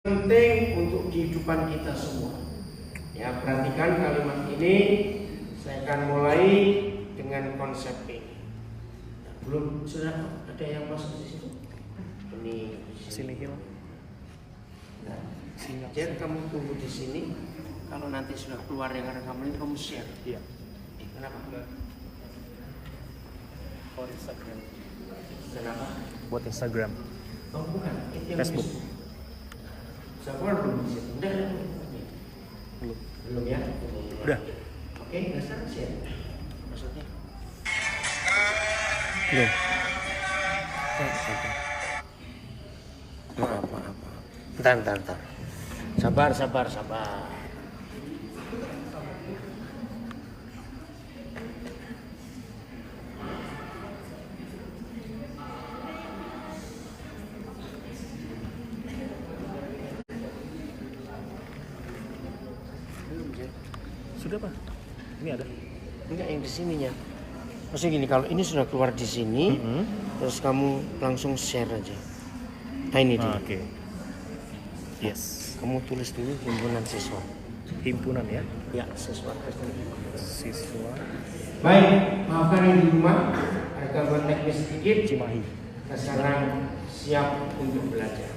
penting untuk kehidupan kita semua. Ya, perhatikan kalimat ini. Saya akan mulai dengan konsep ini. Nah, belum sudah ada yang masuk di situ? Ini Sini Hil. Nah, jadi kamu tunggu di sini. Kalau nanti sudah keluar yang rekaman ini kamu share. Iya. Kenapa? For Instagram. Kenapa? Buat Instagram. Oh bukan. Itu yang Facebook. Sabar belum di situ. Udah. Belum. Belum ya? Udah. Oke, dasar share. Maksudnya? Belum. Maaf. Bentar. Sabar. Sudah Pak? Ini ada? Enggak, yang di sininya. Maksudnya gini, kalau ini sudah keluar di sini, terus kamu langsung share aja. Nah ini dia. Oke. Yes. Kamu tulis dulu himpunan siswa. Himpunan ya? Ya, siswa. Siswa Baik, maafkan yang di rumah, ada gangguan teknis sedikit. Cimahi. Kita sekarang siap untuk belajar.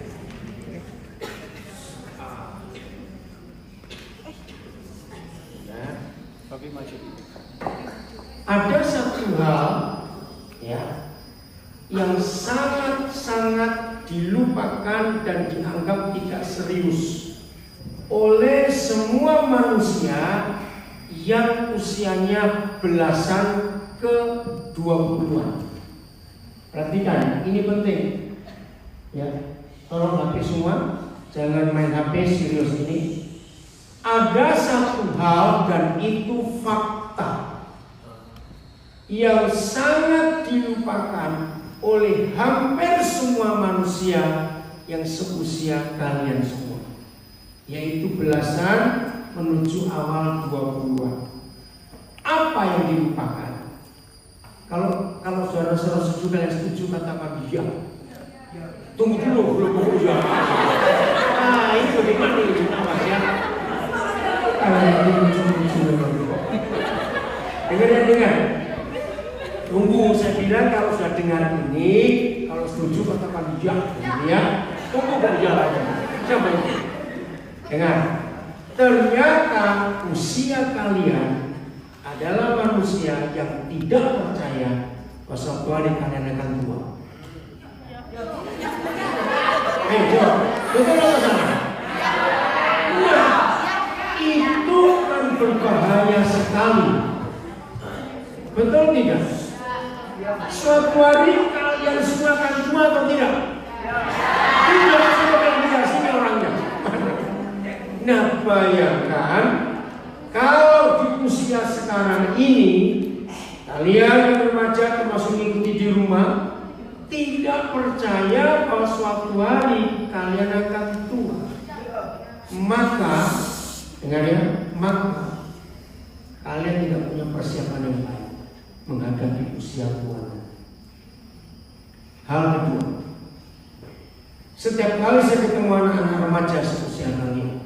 Tapi maju. Ada satu hal ya yang sangat dilupakan dan dianggap tidak serius oleh semua manusia yang usianya belasan ke 20-an. Perhatikan, ini penting ya. Tolong HP semua, jangan main HP serius ini. Ada satu hal dan itu fakta yang sangat dilupakan oleh hampir semua manusia yang seusia kalian semua, yaitu belasan menuju awal 20-an. Apa yang dilupakan? Kalau saudara-saudara setuju, kalian setuju, katakan iya. Tunggu dulu, belum iya. Nah itu dimana itu namanya ya? Dengar. Tunggu, saya bilang kalau sudah dengar ini, kalau setuju katakan iya, ya. Tunggu berjalan aja. Siapa itu? Dengar. Ternyata usia kalian adalah manusia yang tidak percaya bahwa suatu hari kalian akan tua. Ayo jawab. Betul atau salah? Itu kan berbahaya sekali. Betul tidak? Suatu hari kalian semua akan tua atau tidak? Tidak, semua tidak, sini orangnya. Nah bayangkan kalau di usia sekarang ini kalian yang remaja termasuk mengikuti di rumah tidak percaya bahwa suatu hari kalian akan tua, maka dengar ya, maka kalian tidak punya persiapan yang baik menghadapi usia tua. Hal kedua, setiap kali saya ketemu anak-anak remaja seusia kalian,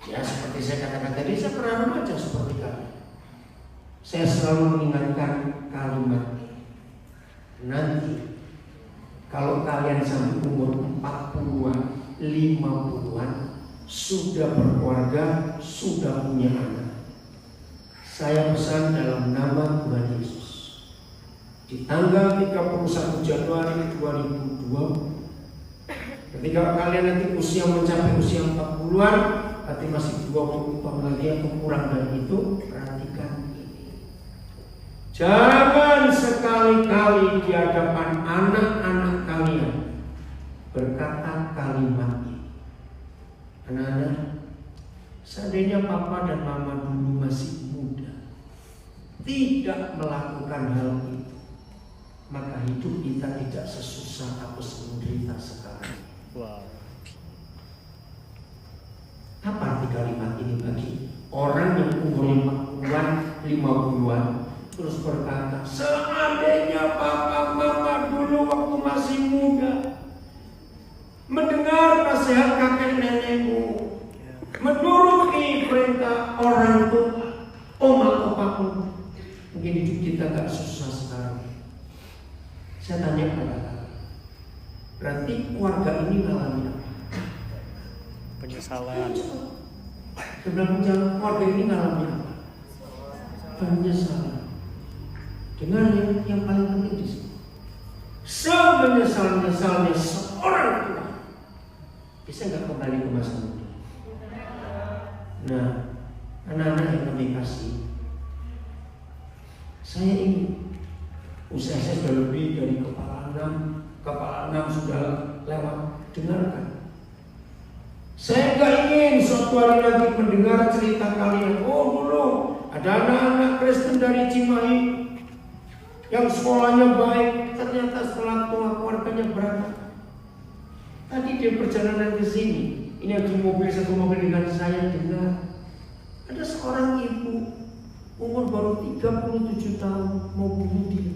ya seperti saya katakan tadi, saya pernah remaja seperti kalian. Saya selalu mengingatkan kalimat ini. Nanti kalau kalian sampai umur 40-an, 50-an, sudah berkeluarga, sudah punya anak, saya pesan dalam nama Tuhan Yesus, di tanggal 31 Januari 2020, ketika kalian nanti usia mencapai usia 40-an, berarti masih 20 tahun lagi atau kurang dari itu, perhatikan ini. Jangan sekali-kali di hadapan anak-anak kalian berkata kalimat ini. Anak-anak, seandainya papa dan mama dulu masih muda, tidak melakukan hal itu, maka hidup kita tidak sesusah atau semenderita sekarang. Wow. Apa arti kalimat ini bagi orang yang umurnya 40-an, 50-an, terus berkata, seandainya papa mama dulu waktu masih muda, mendengar nasihat kakek nenekmu, menuruti perintah orang tua, oma opamu. Mungkin hidup kita gak susah sekarang. Saya tanya pada kakak, berarti keluarga ini ngalami apa? Penyesalan. Sebenarnya keluarga ini ngalami apa? Penyesalan. Dengar yang paling penting di sini. Semenyesal-nyesalnya seorang tua bisa nggak kembali ke masa muda? Nah, anak-anak yang kami kasih, saya ingin usia saya sudah lebih dari kepala enam sudah lewat. Dengarkan. Saya nggak ingin suatu hari lagi mendengar cerita kalian. Oh dulu ada anak-anak Kristen dari Cimahi yang sekolahnya baik, ternyata setelah tua keluarganya berantakan. Tadi dia perjalanan ke sini, ini ada satu mobil dengan saya dengar ada seorang ibu umur baru 37 tahun mau bunuh diri.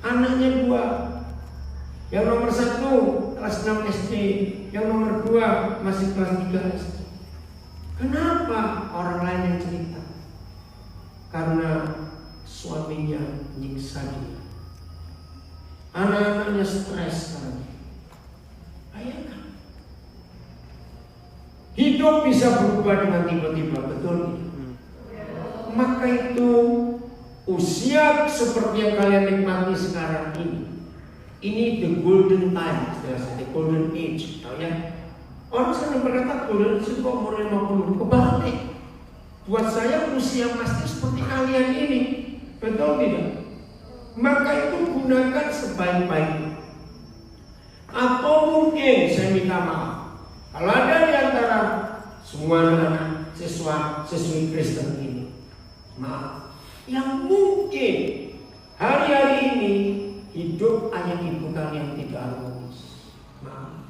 Anaknya 2, yang nomor 1 kelas 6 SD, yang nomor 2 masih kelas 3 SD. Kenapa orang lain yang cerita? Karena suaminya nyiksa dia. Anak-anaknya stres sekarang. Bayangkan. Hidup bisa berubah dengan tiba-tiba, betul? Maka itu usia seperti yang kalian nikmati sekarang ini the golden time, the golden age, tahu ya? Orang sering berkata golden age kok umur 50, kebalik. Buat saya usia pasti seperti kalian ini, betul tidak? Maka itu gunakan sebaik-baiknya. Atau mungkin saya minta maaf, kalau ada di antara semua anak siswi Kristen ini, maaf, yang mungkin hari-hari ini hidup ayah ibu kalian tidak harmonis, maaf,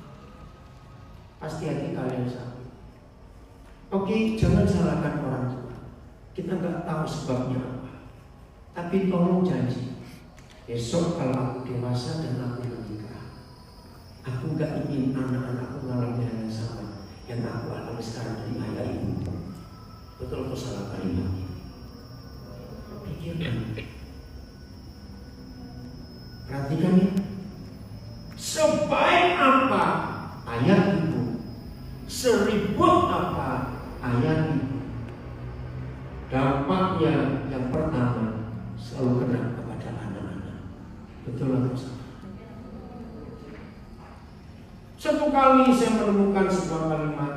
pasti hati kalian sakit. Oke, jangan salahkan orang tua. Kita nggak tahu sebabnya apa. Tapi tolong janji, besok kalau aku dewasa dan aku menikah, aku nggak ingin anak-anakku mengalami hal yang sama yang aku alami sekarang dari ayah ibu. Betul atau salah kalimat ini? Pikirkan. Perhatikan ya. Sebaik apa ayah ibu, seribut apa ayah ibu, dampaknya yang pertama selalu kena kepada anak-anak. Betul atau salah? Satu kali saya menemukan sebuah kalimat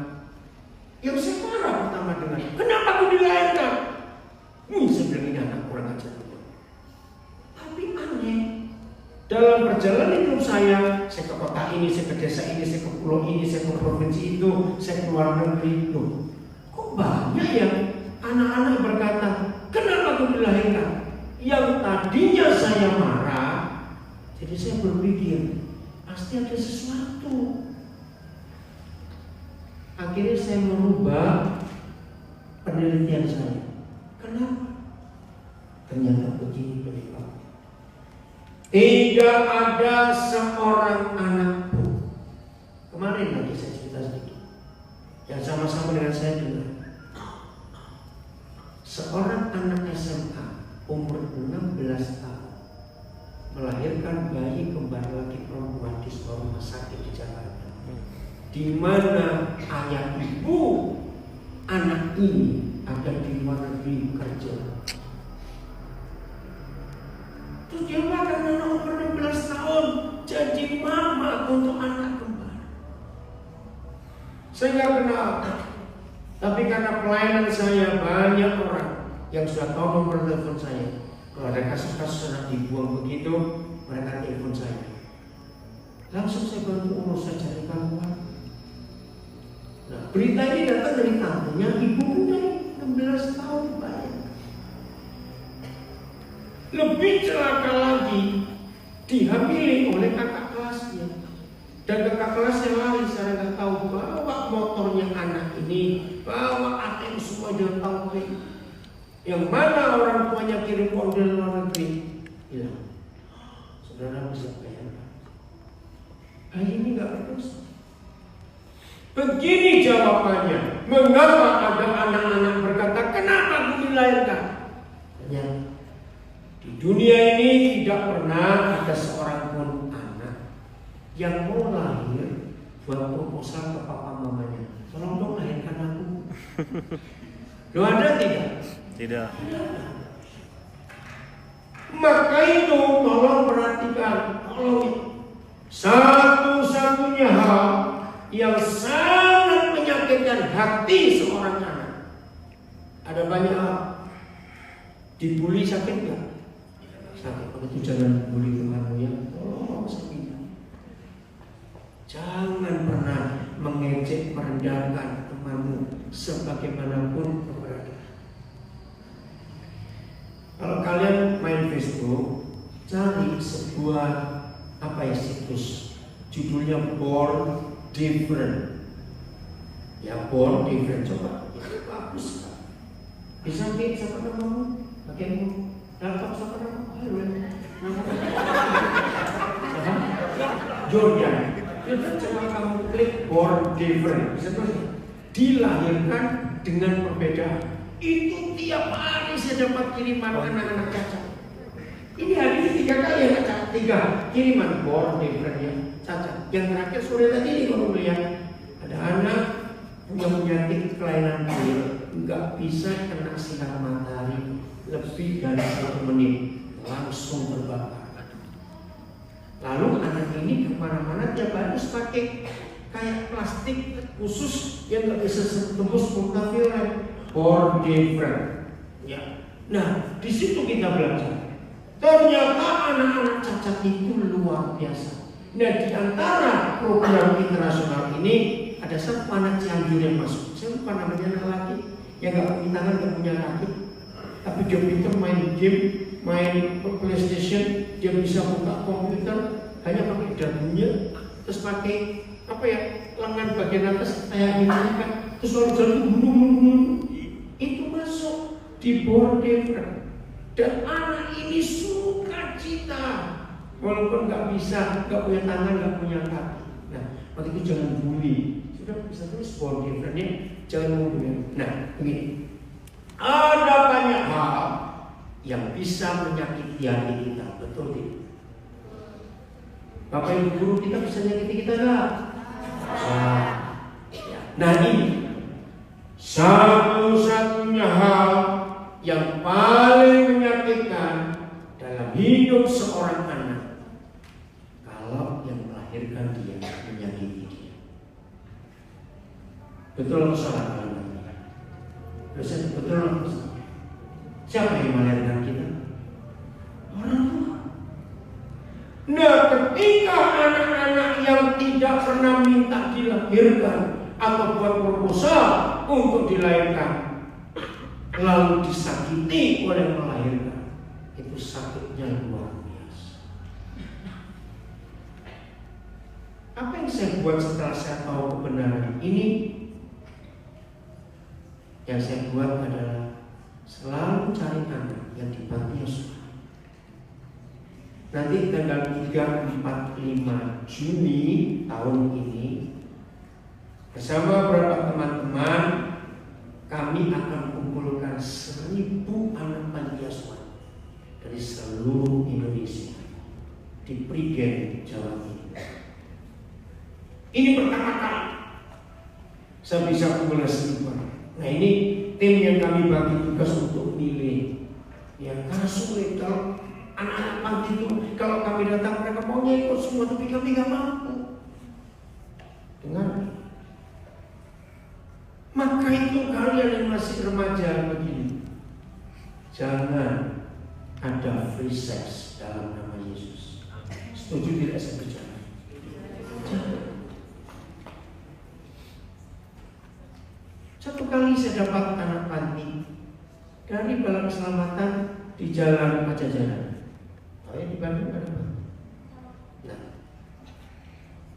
yang saya marah pertama dengan, kenapa aku dilahirkan? Saya bilang ini anak kurang ajar. Tapi aneh, dalam perjalanan hidup saya ke kota ini, saya ke desa ini, saya ke pulau ini, saya ke provinsi itu, saya ke luar negeri itu, kok banyak ya anak-anak berkata, kenapa aku dilahirkan? Yang tadinya saya marah, jadi saya berpikir pasti ada sesuatu. Akhirnya saya merubah penelitian saya. Kenapa? Ternyata begini Pak. Tidak ada seorang anak pun. Kemarin lagi saya cerita sedikit yang sama-sama dengan saya dengar. Seorang anak SMA umur 16 tahun melahirkan bayi kembar laki perempuan di sebuah rumah sakit di Jakarta, di mana ayah ibu anak ini ada di luar negeri kerja. Terus dia makan anak umur 16 tahun jadi mama untuk anak kembar. Saya nggak kenal, tapi karena pelayanan saya banyak orang yang sudah tahu nomor telepon saya. Kalau ada kasus-kasus anak dibuang begitu, mereka telepon saya. Langsung saya bantu urus, saya cari keluar. Nah, berita ini datang dari tantunya ibu muda 16 tahun banyak. Lebih celaka lagi, dihamili oleh kakak kelasnya. Dan kakak kelasnya lari, saya nggak tahu, bawa motornya anak ini, bawa ATM semua dia tahu. Yang mana orang tuanya kirim uang dari luar negeri, hilang. Saudara bisa bayangkan. ini nggak berdosa. Begini jawabannya, mengapa ada anak-anak berkata, kenapa aku dilahirkan? Di dunia ini tidak pernah ada seorang pun anak yang mau lahir buat proposal ke papa mamanya, tolong dong lahirkan aku. Loh, ada tidak? Tidak. Maka itu tolong perhatikan, satu-satunya hal yang sangat menyakitkan hati seorang anak. Ada banyak hal. Dibully sakit nggak? Sakit. Begitu jangan bully temanmu ya. Tolong sakit. Jangan pernah mengejek, merendahkan temanmu sebagaimanapun keberadaan. Kalau kalian main Facebook, cari sebuah situs, judulnya Born Different. Ya, Born Different, coba. Itu bagus kan? Bisa siapa namamu? Bagianmu? Laptop siapa namamu? Jordan. Itu coba kamu klik Born Different. Bisa tulis dilahirkan dengan perbedaan. Itu tiap hari saya dapat kiriman anak-anak cacat. Ini hari ini 3 kali ya cacat, 3 kiriman Born Different ya cacat. Yang terakhir sore tadi ini kalau melihat ada anak punya penyakit kelainan kulit, nggak bisa kena sinar matahari lebih dari 1 menit, langsung terbakar. Lalu anak ini kemana-mana tiap hari harus pakai kayak plastik khusus yang nggak bisa tembus ultraviolet. Born Different. Ya. Nah, di situ kita belajar. Ternyata anak-anak cacat itu luar biasa. Nah, di antara program internasional ini ada satu anak Cianjur yang masuk. Saya lupa namanya, anak laki yang nggak punya tangan, nggak punya kaki, tapi dia pintar main game, main PlayStation, dia bisa buka komputer hanya pakai dagunya, terus pakai lengan bagian atas kayak gini kan, terus lalu jalan itu masuk di Born Different. Dan anak ini suka cita walaupun nggak bisa, nggak punya tangan, nggak punya kaki. Nah, waktu itu jangan bully. Sudah bisa tulis Born Different ya, jangan bully. Nah, begini, ada banyak hal yang bisa menyakiti hati kita, betul tidak? Bapak Ibu guru kita bisa menyakiti kita nggak? Nah, ini satu-satunya hal yang paling menyakitkan dalam hidup seorang anak, kalau yang melahirkan dia menyakiti dia. Betul atau salah? Betul atau salah? Siapa yang melahirkan kita? Orang tua. Nah, ketika anak-anak yang tidak pernah minta dilahirkan atau buat proposal untuk dilahirkan, lalu disakiti oleh melahirkan, itu sakitnya luar biasa. Apa yang saya buat setelah saya tahu kebenaran ini? Yang saya buat adalah selalu cari anak yang di panti asuhan. Nanti tanggal 3, 4, 5 Juni tahun ini, bersama beberapa teman-teman, kami akan kumpulkan 1.000 anak panti asuhan dari seluruh Indonesia di Prigen, Jawa Timur. Ini pertama kali saya bisa kumpul 1.000. Nah, ini tim yang kami bagi tugas untuk milih. Ya, karena sulit kalau anak-anak panti itu, kalau kami datang mereka maunya ikut semua, tapi kami nggak mampu. Dengar. Maka itu kalian yang masih remaja begini, jangan ada free sex dalam nama Yesus. Setuju tidak saya bicara? Jangan. Satu kali saya dapat anak panti dari Balai Keselamatan di Jalan Pajajaran. Oh ya, di Bandung ada. Nah,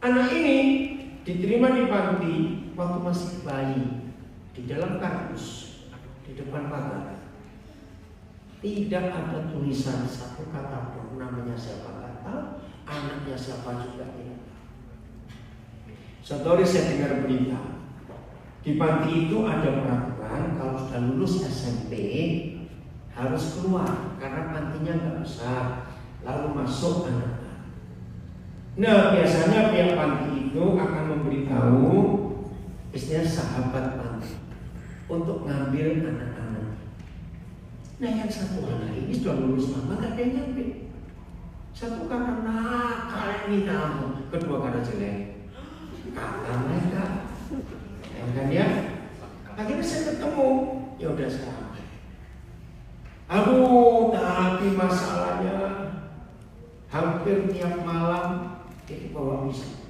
anak ini diterima di panti waktu masih bayi, di dalam kardus, di depan pagar. Tidak ada tulisan satu kata pun, namanya siapa nggak tahu, anaknya siapa juga tidak tahu. Setelah saya dengar berita, di panti itu ada peraturan kalau sudah lulus SMP harus keluar karena pantinya nggak besar, lalu masuk anak-anak. Nah biasanya pihak panti itu akan memberitahu istilah sahabat panti untuk ngambil anak-anak. Nah yang satu anak ini sudah lulus lama nggak ada yang ngambil. Satu karena nakal ini kamu, kedua karena jelek. Kata mereka, kan ya. Akhirnya saya ketemu, ya udah sekarang. Aduh, tapi masalahnya hampir tiap malam dia bawa pisau.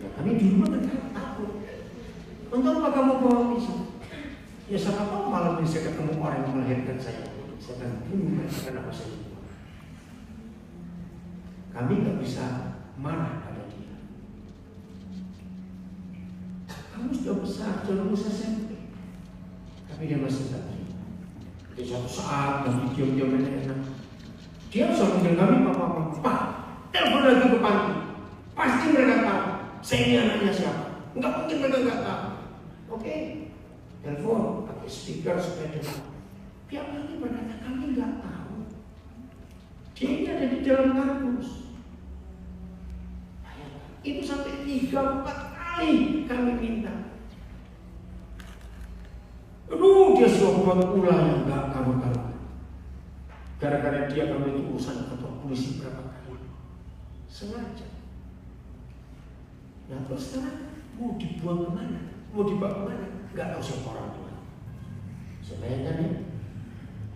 Nah, kami di rumah kan takut. Untuk apa kamu bawa pisau? Ya siapa tahu malam ini saya ketemu orang yang melahirkan saya. Saya akan bunuh mereka kenapa saya. Kami nggak bisa marah pada dia. Kamu sudah besar, sudah lulus SMP, tapi dia masih tak terima. Di suatu saat kami diam-diam enak. Dia bisa panggil kami papa, telepon lagi ke panti. Pasti mereka tahu saya ini anaknya siapa. Enggak mungkin mereka nggak tahu. Oke, telepon pakai speaker supaya dengar. Pihak panti berkata kami nggak tahu. Dia ini ada di dalam kardus. Itu sampai 3-4 kali kami minta. Aduh, dia sudah buat ulah yang gak karu-karuan. Gara-gara dia kami itu urusan kantor polisi berapa kali. Sengaja. Nah terus sekarang mau dibuang kemana? Mau dibawa kemana? Gak tahu siapa orang tua. Sebenarnya ya.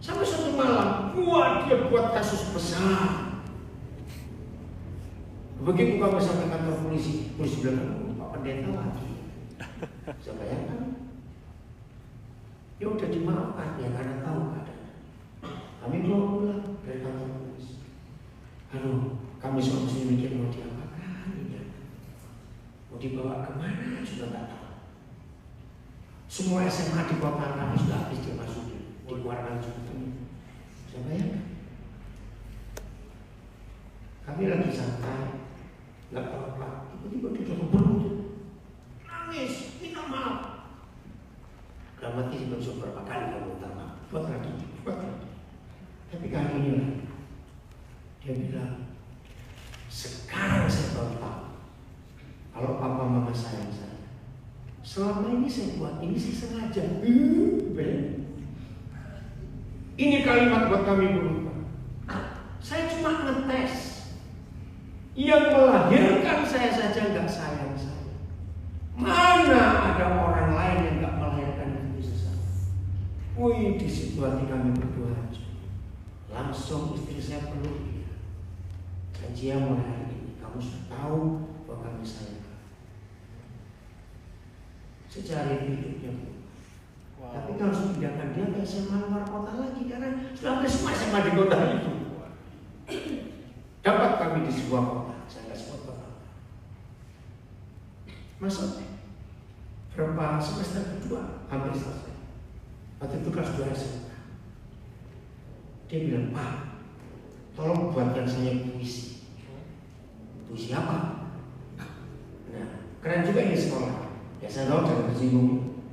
Sampai satu malam, wah dia buat kasus besar. Begitu kami sampai kantor polisi, polisi bilang, Pak Pendeta lagi. Saya bayangkan. Ya udah dimaafkan ya karena tahu keadaan. Kami bawa pulang dari kantor polisi. Aduh, kami semua masih mikir mau diapakan ya. Mau dibawa kemana juga nggak tahu. Semua SMA di kota kami sudah habis dimasukin, dikeluarkan semuanya. Saya bayangkan. Kami lagi santai. Gak apa-apa, tiba-tiba dia jatuh berlutut, nangis, minta maaf. Dalam hati tidak bisa berapa kali kamu minta maaf, buat lagi. Tapi kali ini lah, dia bilang, sekarang saya baru tahu kalau papa mama sayang saya. Selama ini saya buat ini sih sengaja. Ini kalimat buat kami berubah. Saya cuma ngetes. Yang melahirkan saya saja nggak sayang saya. Mana ada orang lain yang nggak melahirkan itu bisa saya. Wih, di situ hati kami berdua aja. Langsung istri saya peluk dia. Janji mulai hari ini kamu sudah tahu bahwa kami sayang. Secara hidupnya bu. Wow. Tapi kalau harus pindahkan dia ke SMA luar kota lagi karena sudah hampir semua SMA di kota itu. Dapat kami di sebuah kota, saya nggak sebut kota. Masuk berapa semester kedua hampir selesai. Waktu itu kelas 2 SMA. Dia bilang, Pak, tolong buatkan saya puisi. Puisi apa? Nah, keren juga ini sekolah. Ya saya tahu jangan tersinggung.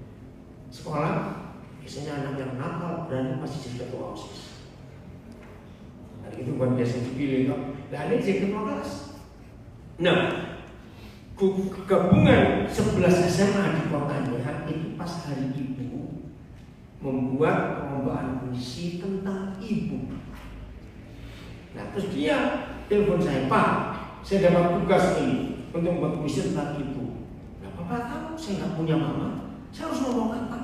Sekolah biasanya anak yang nakal berani pasti jadi ketua OSIS. Itu bukan biasa dipilih kok. Nah ini jadi ketua kelas. Nah, gabungan 11 SMA di kotanya itu pas hari ibu membuat perlombaan puisi tentang ibu. Nah terus dia telepon saya, Pak, saya dapat tugas ini untuk membuat puisi tentang ibu. Nah Papa tahu saya nggak punya mama, saya harus ngomong apa?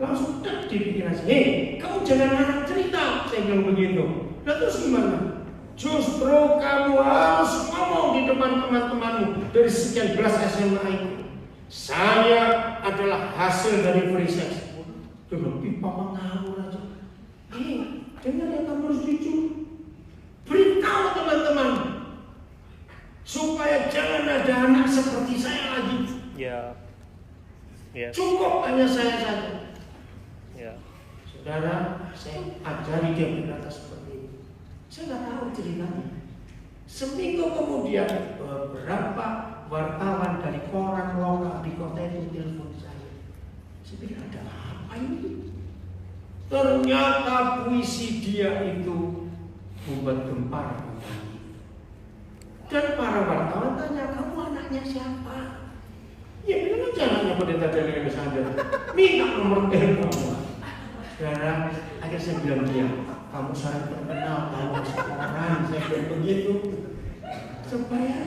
Langsung tak di pikiran saya, hei kamu jangan ngarang cerita, saya bilang begitu. Nah terus gimana? Justru kamu harus ngomong di depan teman-temanmu dari sekian belas SMA itu. Saya adalah hasil dari free sex. Dia bilang, Papa ngawur aja. Hei, dengar ya kamu harus jujur. Beritahu teman-teman supaya jangan ada anak seperti saya lagi. Ya. Yes. Cukup hanya saya saja. Ya. Saudara, saya ajari dia berkata seperti itu. Saya nggak tahu ceritanya. Seminggu kemudian beberapa wartawan dari koran lokal di kota itu telepon saya. Saya pikir ada apa ini? Ternyata puisi dia itu membuat gempar kota. Dan para wartawan tanya, kamu anaknya siapa? Ya bilang aja anaknya pendeta Daniel Alexander. Minta nomor telepon. Sekarang akhirnya saya bilang dia, kamu sangat terkenal, kamu seorang, saya bilang begitu. Supaya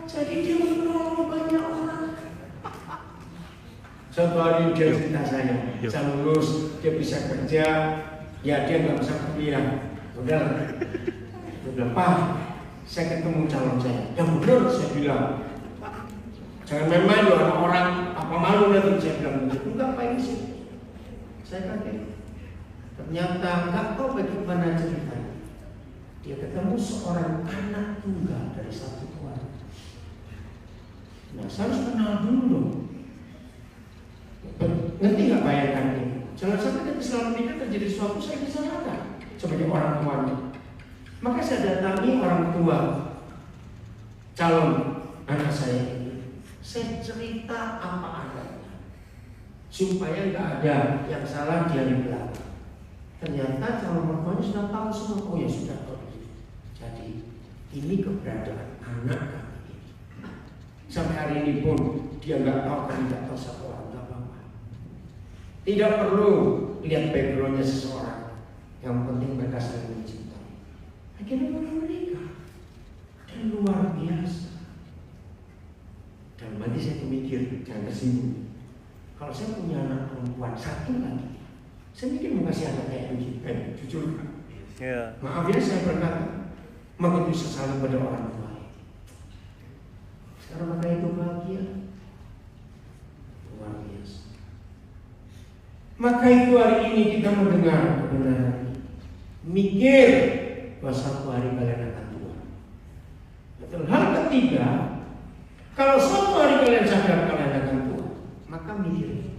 jadi dia menolong banyak orang. Suatu hari dia cerita saya lulus, dia bisa kerja, ya dia nggak bisa kuliah. Udah Pak, saya ketemu calon saya. Yang benar saya bilang, jangan main-main loh orang apa malu nanti saya bilang begitu. Enggak, Pak, ini sih. Saya kaget. Ternyata nggak tahu bagaimana ceritanya. Dia ketemu seorang anak tunggal dari satu keluarga. Nah, saya harus kenal dulu dong. Ngerti nggak bayangkan ini? Jangan sampai nanti selama menikah terjadi sesuatu saya disalahkan sebagai orang tuanya. Maka saya datangi orang tua calon anak saya ini. Saya cerita apa adanya supaya nggak ada yang salah dia di belakang. Ternyata calon mertuanya sudah tahu semua. Oh ya sudah tahu. Jadi ini keberadaan anak kami ini. Sampai hari ini pun dia nggak tahu, kan tidak tahu siapa orang, nggak apa-apa. Tidak perlu lihat backgroundnya seseorang. Yang penting mereka saling mencintai. Akhirnya mereka menikah dan luar biasa. Dan nanti saya mikir, jangan tersinggung. Kalau saya punya anak perempuan satu lagi, saya mikir mau kasih anak kayak begini, jujur kan? Yeah. Maaf ya saya berkata, maka bisa saling pada orang tua. Sekarang maka itu bahagia, luar biasa. Maka itu hari ini kita mendengar kebenaran ini, mikir bahwa satu hari kalian akan tua. Betul. Hal ketiga, kalau suatu hari kalian sadar kalian akan tua, maka mikir.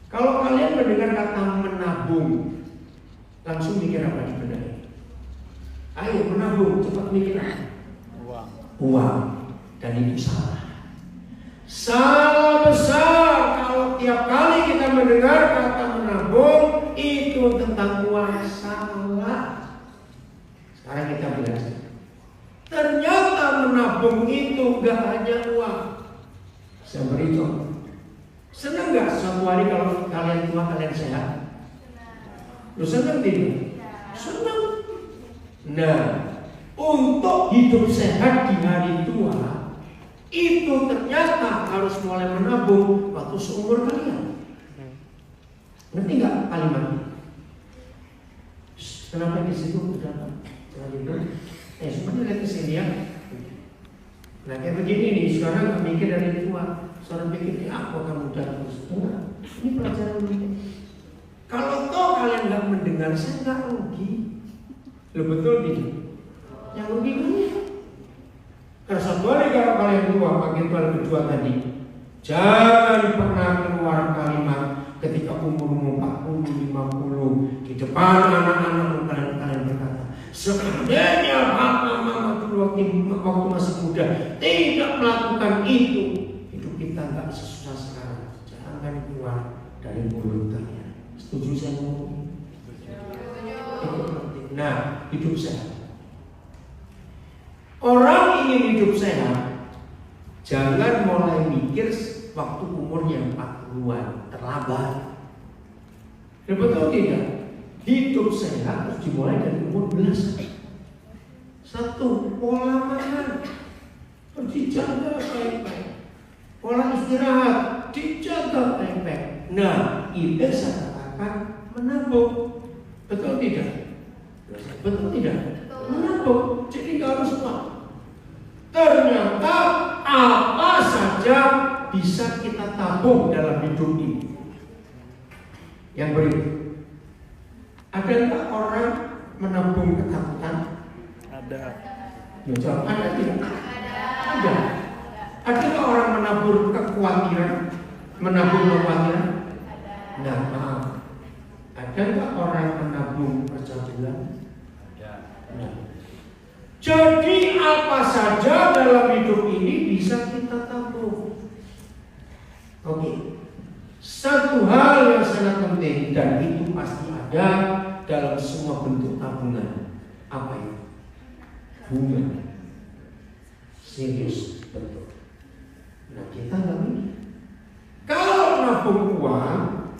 Kalau kalian mendengar kata menabung, langsung mikir apa di benak ini? Ayo menabung, cepat mikir apa? Uang. Dan itu salah. Salah besar kalau tiap kali kita mendengar kata menabung itu tentang uang. Salah. Sekarang kita belajar. Ternyata menabung itu gak hanya uang. Saya beri contoh. Senang gak suatu hari kalau kalian tua kalian sehat? Lu senang tidak? Senang. Nah, untuk hidup sehat di hari tua itu ternyata harus mulai menabung waktu seumur kalian. Ngerti nggak kalimat ini? Kenapa di situ udah lanjut? Seperti lihat ke sini ya. Nah kayak begini nih, sekarang mikir dari tua, seorang pikir apa kamu udah terus? Ini pelajaran penting. Kalau toh kalian nggak mendengar, saya nggak rugi. Lo betul tidak? Yang rugi kalian. Karena satu hari kalau kalian tua, makin tua lebih tua tadi, jangan pernah keluar kalimat ketika umurmu 40, 50 di depan anak-anak kalian berkata, seandainya papa mama waktu masih muda tidak melakukan itu, hidup kita nggak sesusah sekarang. Jangan keluar dari mulut kalian. Setuju saya ngomong? Nah, hidup sehat. Orang ingin hidup sehat, jangan mulai mikir waktu umurnya 40-an, terlambat. Betul tidak? Hidup sehat harus dimulai dari umur belasan. Satu, pola makan harus dijaga baik-baik. Pola istirahat dijaga baik-baik. Nah, itu saya katakan menabung. Betul tidak? Betul tidak? Menabung. Jadi nggak harus uang. Ternyata apa saja bisa kita tabung dalam hidup ini. Yang berikut, adakah orang menabung ketakutan? Ada. Jawab, ada tidak? Ada. Adakah orang menabur kekhawatiran? Menabung kekhawatiran? Nah, maaf. Adakah orang menabung percabulan? Nah. Jadi apa saja dalam hidup ini bisa kita tabung. Oke. Satu hal yang sangat penting dan itu pasti ada dalam semua bentuk tabungan. Apa itu? Bunga. Serius, betul. Nah, kita nggak bisa. Kalau nabung uang,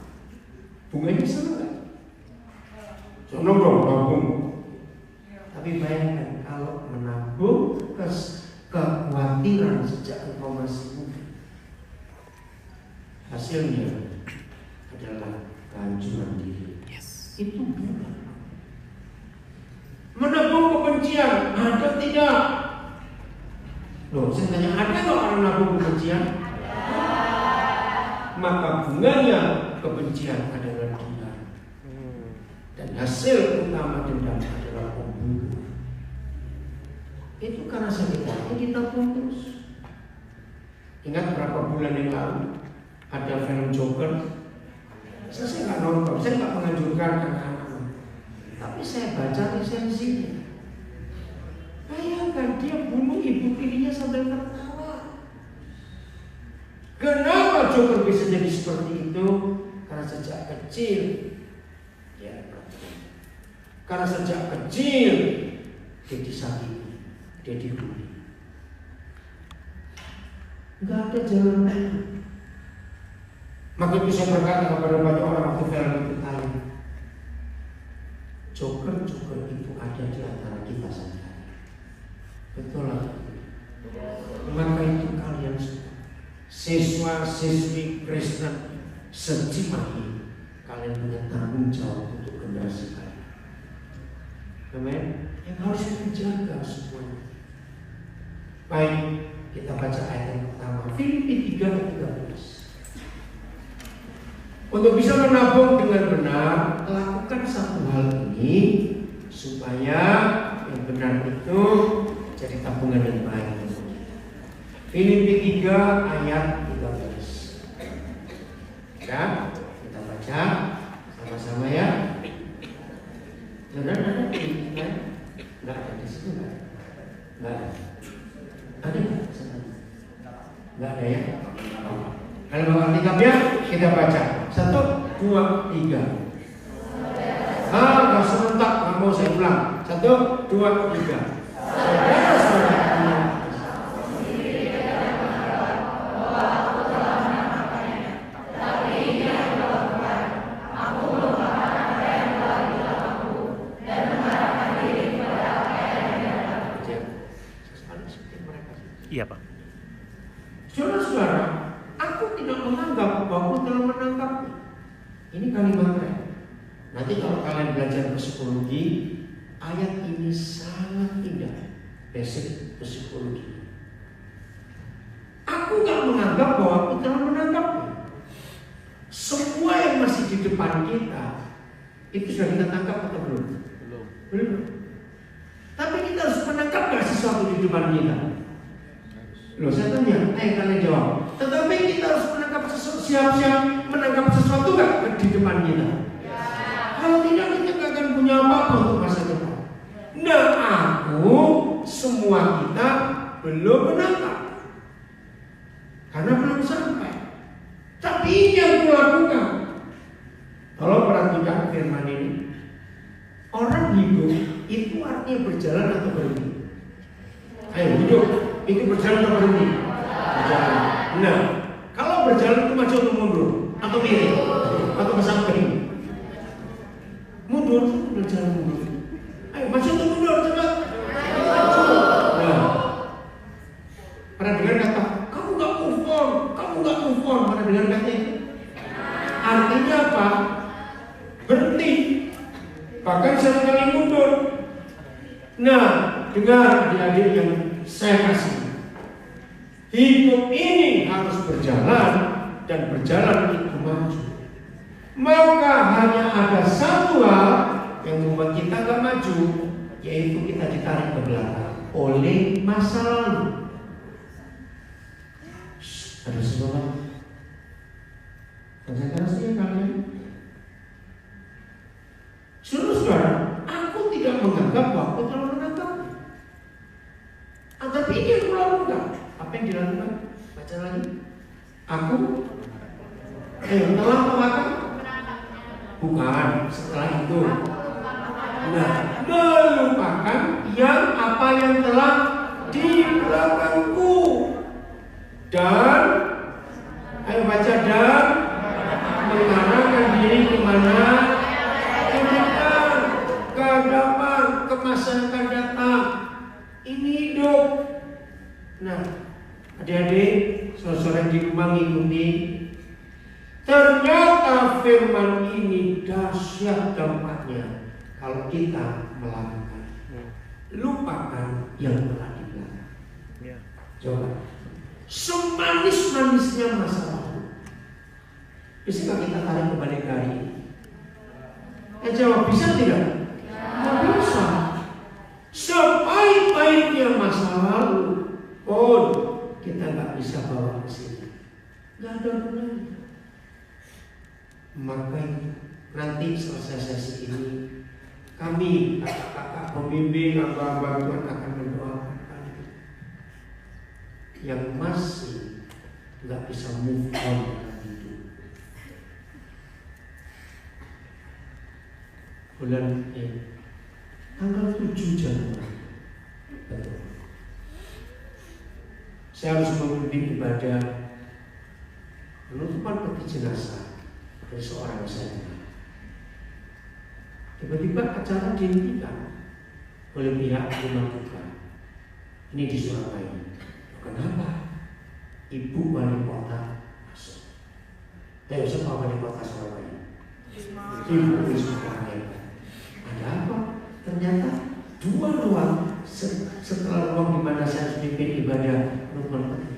bunganya senang. Senang dong nabung. Tapi bayangkan kalau menabung kekhawatiran sejak engkau masih muda, hasilnya adalah kehancuran diri. Itu bukan. Menabung kebencian ada tidak? Loh, saya tanya, ada nggak orang nabung kebencian? Maka bunganya kebencian adalah dendam. Dan hasil utama dendam adalah pembunuhan. Itu karena sakit hati kita putus. Ingat berapa bulan yang lalu ada film Joker? Saya nggak nonton, saya nggak menganjurkan anak-anak. Tapi saya baca resensinya. Bayangkan dia bunuh ibu tirinya sambil tertawa. Kenapa Joker bisa jadi seperti itu? Karena sejak kecil, karena sejak kecil dia disakiti, dia dibully. Gak ada jalan lain. Maka itu saya berkata kepada banyak orang waktu film itu tayang, Joker itu ada di antara kita saja. Betul lah. Maka itu kalian siswa-siswi Kristen sejimahi, kalian punya tanggung jawab untuk generasi kalian. Amin. Yang harus dijaga semuanya. Baik, kita baca ayat yang pertama, Filipi 3:13. Untuk bisa menabung dengan benar, lakukan satu hal ini supaya yang benar itu jadi tabungan yang baik. Filipi 3 ayat 13. Ya, kita baca sama-sama ya. Benar ada di kan? Enggak ada di situ enggak? Enggak ada. Ada enggak? Enggak ada ya? Kalau mau Alkitabnya kita baca 1, 2, 3. Enggak serentak, nggak mau saya ulang. 1, 2, 3. Iya Pak. Saudara-saudara, aku tidak menganggap bahwa aku telah menangkapnya. Ini kalimatnya. Nanti kalau kalian belajar psikologi, ayat ini sangat indah. Basic psikologi. Aku nggak menganggap bahwa aku telah menangkapnya. Semua yang masih di depan kita itu sudah kita tangkap atau belum? Belum. Tapi kita harus menangkap nggak sesuatu di depan kita? Loh, saya tanya, kalian jawab. Tetapi kita harus menangkap sesuatu, siap-siap menangkap sesuatu nggak di depan kita? Ya. Kalau tidak, kita nggak akan punya apa-apa untuk masa depan. Nah, semua kita belum menangkap karena belum sampai. Tapi ini yang kulakukan. Kalau perhatikan firman ini, orang hidup itu artinya berjalan atau berhenti? Ayo hidup. Itu berjalan atau berhenti? Berjalan. Nah, kalau berjalan itu maju atau mundur? Atau miring? Atau ke samping? Mundur, berjalan mundur. Ayo maju atau mundur, cepat. Nah, pernah dengar kata, kamu nggak move on. Pernah dengar kata itu? Artinya apa? Berhenti. Bahkan seringkali mundur. Nah, dengar adik-adik yang saya kasih. Hidup ini harus berjalan dan berjalan itu maju. Maka hanya ada satu hal yang membuat kita gak maju, yaitu kita ditarik ke belakang oleh masa lalu. Ada sebuah konsentrasi kalian. Saudara, aku tidak menganggap bahwa aku telah menangkapnya. Ayo, telah memakan? Bukan, setelah itu. Nah, melupakan yang apa yang telah di belakangku. Dan, ayo baca, dan mengarahkan diri kemana? Ke depan, ke hadapan, ke masa yang akan datang. Ini hidup. Nah, adik-adik, saudara di rumah ngikuti. Ternyata firman ini dahsyat dampaknya kalau kita melakukan. Lupakan yang telah di belakang. Coba. Semanis-manisnya masa lalu. Bisa kita tarik kembali ke hari ini? Jawab, bisa tidak? Tidak bisa. Sebaik-baiknya masa lalu pun kita nggak bisa bawa ke sini. Nggak ada gunanya. Maka nanti selesai sesi ini, kami kakak-kakak pembimbing hamba-hamba Tuhan akan mendoakan kalian yang masih nggak bisa move on dengan hidup. Bulan tanggal 7 Januari, betul. Saya harus memimpin ibadah penutupan peti jenazah dari seorang saya. Tiba-tiba acara dihentikan oleh pihak rumah duka. Ini di Surabaya. Kenapa? Ibu wali kota masuk. Siapa wali kota Surabaya? Ibu Risma. Ada apa? Ternyata dua ruang setelah ruang di mana saya harus pimpin ibadah penutupan peti.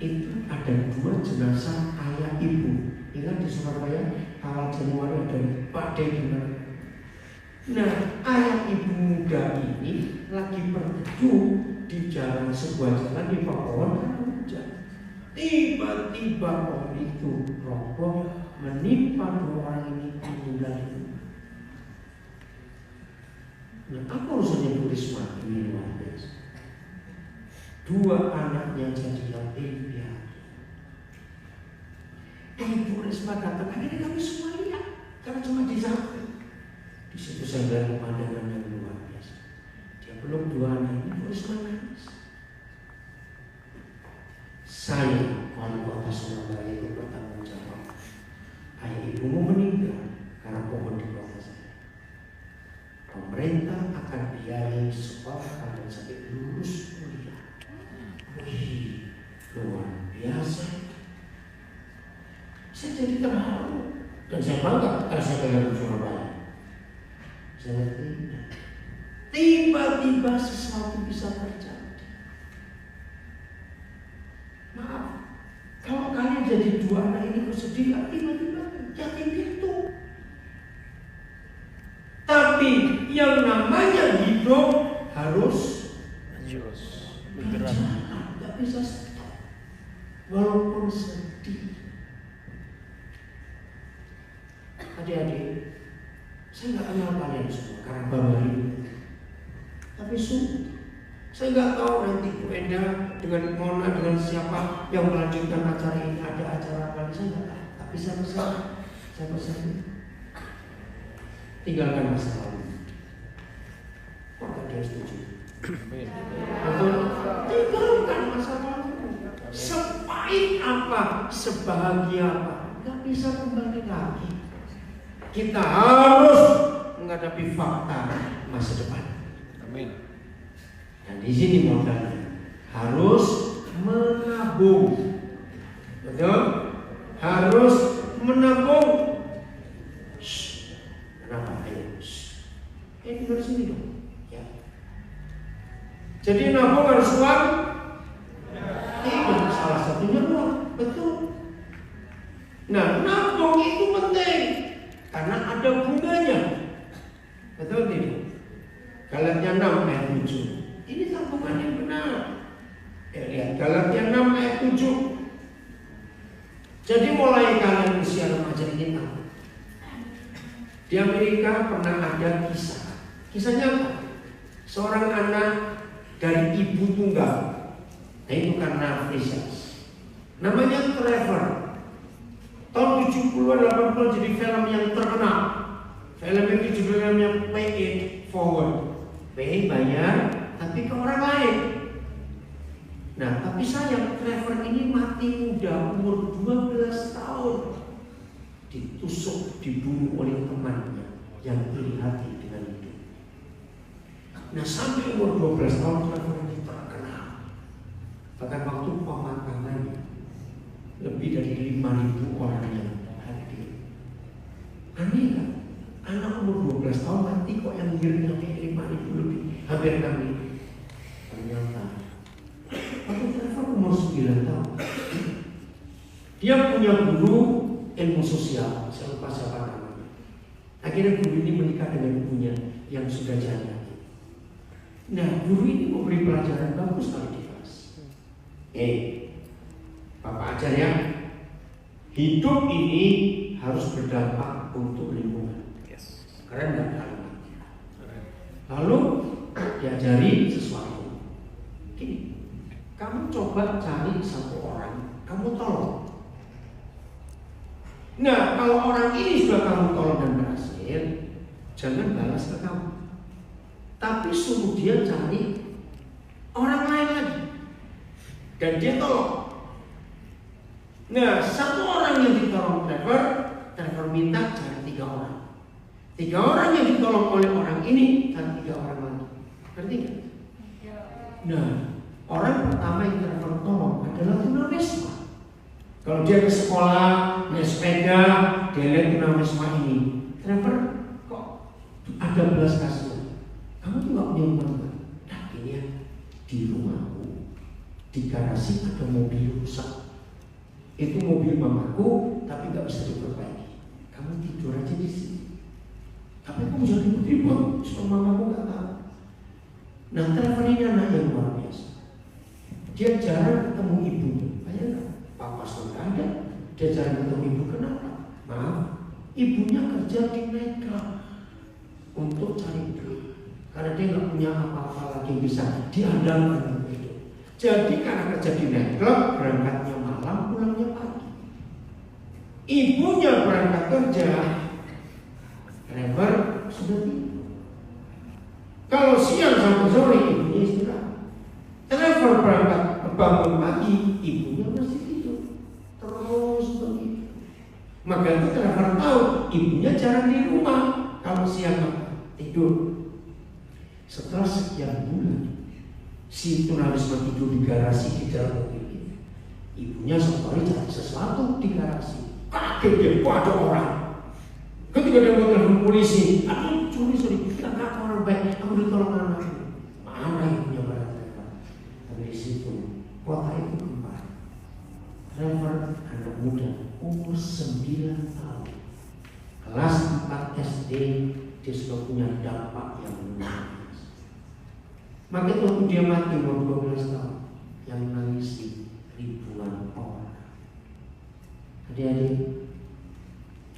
Itu ada dua jenazah ayah ibu. Ingat di Surabaya awal Januari ada badai di mana. Nah, ayah ibu muda ini lagi berteduh di jalan sebuah jalan di Papua karena hujan. Tiba-tiba pohon itu roboh menimpa dua orang ini meninggal. Nah, apa urusannya Bu Risma ini luar biasa? Dua anaknya jadi yatim piatu. Ibu Risma datang, akhirnya kami semua lihat karena cuma di samping. Di situ saya melihat pemandangan yang luar biasa. Dia peluk dua anak ini, Ibu Risma nangis. Saya wali kota Surabaya itu bertanggung jawab. Ayah ibumu meninggal karena pohon di kota saya. Pemerintah akan biayai sekolah kalian sampai lulus kuliah. Wih, luar biasa. Saya jadi terharu dan saya bangga karena saya tinggal di Surabaya. Saya ngerti. Tiba-tiba sesuatu bisa terjadi. Maaf, kalau kalian jadi dua anak ini bersedih, tiba-tiba yatim itu. Tapi yang namanya hidup harus bergerak. Tidak bisa stop, walaupun sedih. Adik-adik, saya nggak kenal kalian semua karena baru hari ini. Tapi sungguh, saya nggak tahu nanti Bu Enda dengan Mona dengan siapa yang melanjutkan acara ini, ada acara apa, saya nggak tahu. Tapi saya pesan, tinggalkan masa lalu. Apakah dia setuju? Betul. Tinggalkan masa lalu. Sepahit apa, sebahagia apa, nggak bisa kembali lagi. Kita harus menghadapi fakta masa depan. Amin. Dan di sini modalnya harus menabung. Betul? Harus menabung. Kenapa? Ayo. Dari sini dong. Ya. Jadi nabung harus uang. Tidak, salah satunya uang. Betul. Nah, nabung itu penting karena ada bunganya. Betul tidak? Galatia 6 ayat 7. Ini tabungan yang benar. Lihat Galatia 6 ayat 7. Jadi mulai kalian usia remaja ini tahu. Di Amerika pernah ada kisah. Kisahnya apa? Seorang anak dari ibu tunggal. Nah itu karena Frisias. Namanya Trevor. 70-an 80 jadi film yang terkenal. Film itu judulnya Pay It Forward. Pay, bayar, tapi ke orang lain. Nah, tapi sayang Trevor ini mati muda, umur 12 tahun. Ditusuk, dibunuh oleh temannya yang iri hati dengan itu. Nah, sampai umur 12 tahun Trevor ini terkenal. Bahkan waktu pemakamannya lebih dari 5.000 orang yang hadir. Aneh kan? Anak umur 12 tahun mati kok yang ngirinya kayak 5.000 lebih, hampir 6.000. Ternyata waktu Trevor umur 9 tahun, dia punya guru ilmu sosial, saya lupa siapa namanya. Akhirnya guru ini menikah dengan ibunya yang sudah janda. Nah, guru ini memberi pelajaran bagus kali di kelas. Bapak ajar ya, hidup ini harus berdampak untuk lingkungan. Keren nggak kalimatnya? Lalu diajari sesuatu. Gini, kamu coba cari satu orang, kamu tolong. Nah, kalau orang ini sudah kamu tolong dan berhasil, jangan balas ke kamu, tapi suruh dia cari orang lain lagi dan dia tolong. Nah, satu orang yang ditolong Trevor minta cari 3 orang. 3 orang yang ditolong oleh orang ini dan 3 orang lagi. Ngerti nggak? Nah, orang pertama yang Trevor tolong adalah tunawisma. Kalau dia ke sekolah, naik sepeda, dia lihat tunawisma ini. Trevor, kok ada belas kasihan? Kamu tuh nggak punya rumah? Nah, ini ya, di rumahku, di garasi ada mobil rusak. Itu mobil mamaku, tapi nggak bisa diperbaiki. Kamu tidur aja di sini. Tapi kamu jangan ribut-ribut, supaya mamaku nggak tahu. Nah, Trevor ini anak yang luar biasa. Dia jarang ketemu ibunya. Bayangkan, papa sudah ada, dia jarang ketemu ibu. Kenapa? Maaf, ibunya kerja di nightclub untuk cari duit. Karena dia nggak punya apa-apa lagi yang bisa diandalkan untuk itu. Jadi karena kerja di nightclub, berangkatnya malam, pulangnya pagi. Ibunya berangkat kerja, Trevor sudah tidur. Kalau siang sampai sore ibunya istirahat. Trevor berangkat bangun pagi, ibunya masih tidur. Terus begitu. Maka itu Trevor tahu ibunya jarang di rumah. Kalau siang tidur. Setelah sekian bulan, si tunawisma tidur di garasi di dalam mobil ini. Ibunya sekali cari sesuatu di garasi. Kaget dia, kok ada orang. Ketika dia mau telepon polisi, aku curi kita nggak orang baik, aku ditolong anakku. Mana ibunya pada Trevor? Tapi di situ kota itu kembali. Trevor anak muda umur 9 tahun, kelas 4 SD, dia sudah punya dampak yang luar biasa. Maka itu waktu dia mati umur 12 tahun, yang nangis ribuan orang. Adik-adik,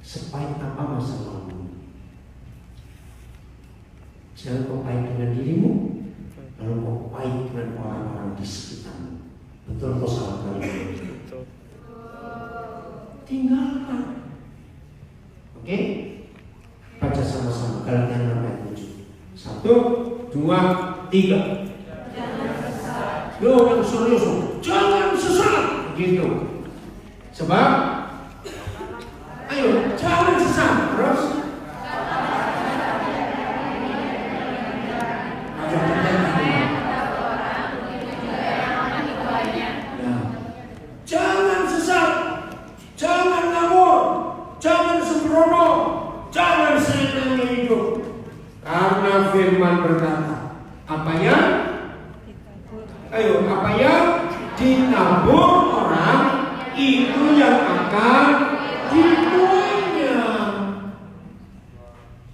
sepahit apa masa lalu? Jangan kau pahit dengan dirimu, lalu kau pahit dengan orang-orang di sekitarmu. Betul atau salah kali? Tinggalkan. Oke? Baca sama-sama Galatia 6:7. 1, 2, 3. Yang serius, jangan sesat. Begitu. Sebab, ayo jangan sesat. Terus, jangan sesat, jangan ngawur, jangan sembrono, jangan senangnya hidup. Karena firman berkata, apa yang ditabur orang itu yang akan dituainya.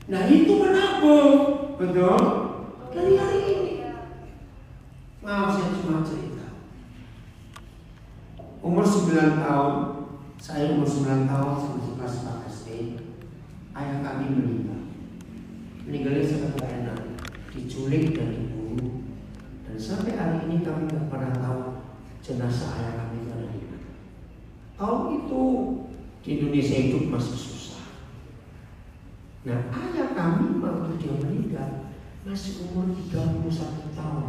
Nah, itu menabur, betul? Dari hari ini. Maaf, saya cuma cerita. Umur 9 tahun, saya umur 9 tahun masih kelas 4 SD. Ayah kami meninggal. Meninggalnya sangat tak enak, diculik dan dibunuh. Dan sampai hari ini kami tidak pernah tahu jenazah ayah kami itu ada di mana. Tahun itu di Indonesia hidup masih susah. Nah, ayah kami waktu dia meninggal masih umur 31 tahun.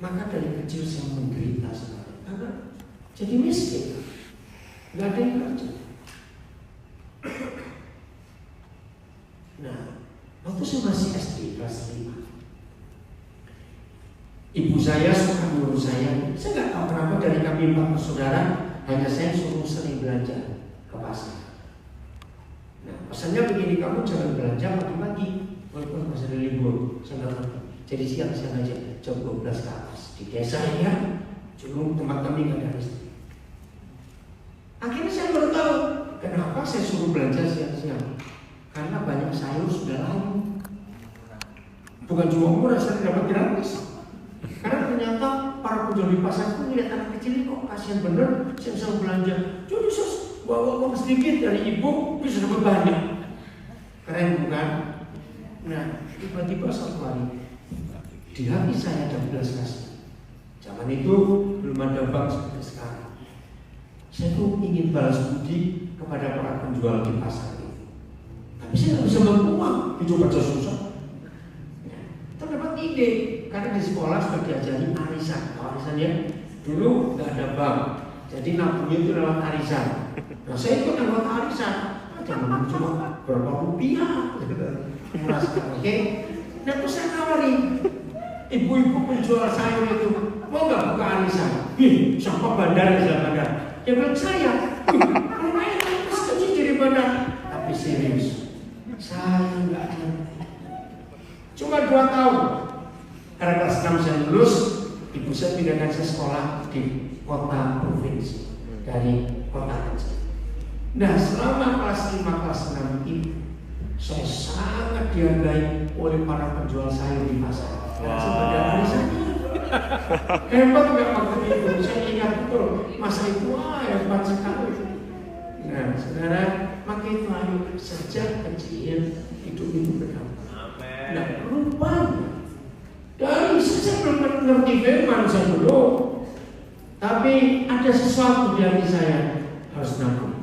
Maka dari kecil saya menderita sekali karena jadi miskin, nggak ada yang kerja. Nah, waktu saya masih SD kelas 5, ibu saya suka nyuruh saya nggak tahu kenapa dari kami 4 bersaudara hanya saya suruh sering belanja ke pasar. Nah, pesannya begini, kamu jangan belanja pagi-pagi, walaupun masih ada libur, saya nggak ngerti. Jadi siang-siang aja, jam 12 ke atas. Di desa ya, cuma tempat kami nggak ada listrik. Akhirnya saya baru tahu kenapa saya suruh belanja siang-siang. Karena banyak sayur sudah layu. Bukan cuma murah, saya dapat gratis. Karena ternyata para penjual di pasar itu melihat anak kecil ini kok kasihan bener, saya bisa belanja. Jadi sus, bawa uang sedikit dari ibu bisa dapat banyak. Keren bukan? Nah, tiba-tiba suatu hari di hati saya ada belas kasih. Zaman itu belum ada bank seperti sekarang. Saya tuh ingin balas budi kepada para penjual di pasar itu. Tapi saya nggak bisa bantu uang, hidup aja susah. Terdapat ide, karena di sekolah sudah diajari arisan. Arisan ya, dulu nggak ada bank, jadi nabungnya itu lewat arisan. Nah, saya ikut lewat arisan. Jangan cuma berapa rupiah, murah sekali. Oke, nah terus saya nawari. Ibu-ibu penjual sayur itu mau nggak buka arisan? Siapa bandar ya bandar? Ya bilang saya. Lumayan terus kecil jadi bandar. Tapi serius, saya nggak ada. Cuma 2 tahun. Karena kelas 6 saya lulus, ibu saya pindahkan saya sekolah di kota provinsi dari kota kecil. Nah, selama kelas 5, kelas 6 itu saya sangat dihargai oleh para penjual sayur di pasar. Sebagai arisan hebat nggak waktu itu? Saya ingat betul masa itu, hebat sekali. Nah, saudara, maka itu ayo sejak kecil hidup itu berdampak. Nah, rupanya dari saya belum mengerti firman saya dulu, tapi ada sesuatu di hati saya, harus nabung,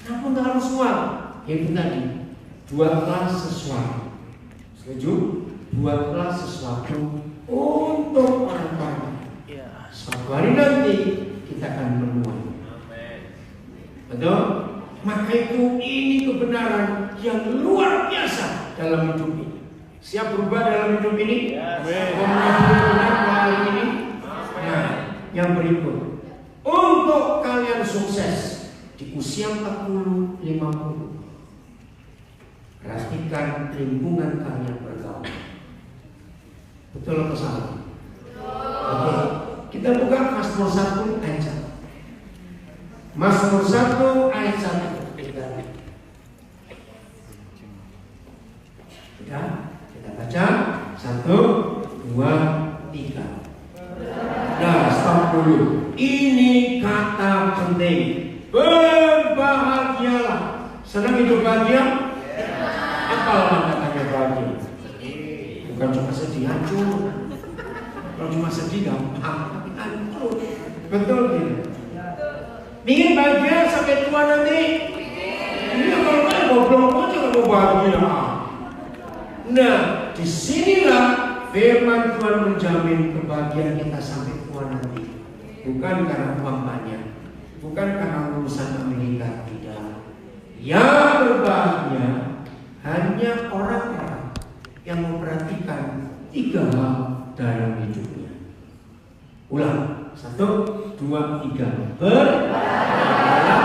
nabung nggak harus uang. Itu tadi, buatlah sesuatu. Setuju? Buatlah sesuatu untuk orang lain. Suatu hari nanti kita akan menuai. Betul? Maka itu ini kebenaran yang luar biasa dalam hidup ini. Siap berubah dalam hidup ini? Benar hal ini. Nah, yang berikut, untuk kalian sukses di usia 40, 50, perhatikan lingkungan kalian bergaul. Betul atau salah? Oke. Kita buka Mazmur 1 ayat 1. Mazmur 1 ayat 1. Kita baca 1, 2, 3. Nah, stop dulu. Ini kata penting. Berbahagialah. Senang hidup bahagia? Apa katanya bahagia? Bukan cuma sedih, hancur. Kalau cuma sedih gampang, tapi hancur. Betul tidak? Ingin bahagia sampai tua nanti? Ini kalau kan goblok aja nggak mau bahagia. Nah, disinilah firman Tuhan menjamin kebahagiaan kita sampai tua nanti. Bukan karena uang banyak, bukan karena urusan Amerika, tidak. Yang berbahagia hanya orang-orang yang memperhatikan 3 hal dalam hidupnya. Ulang, 1, 2, 3. Berbahagialah.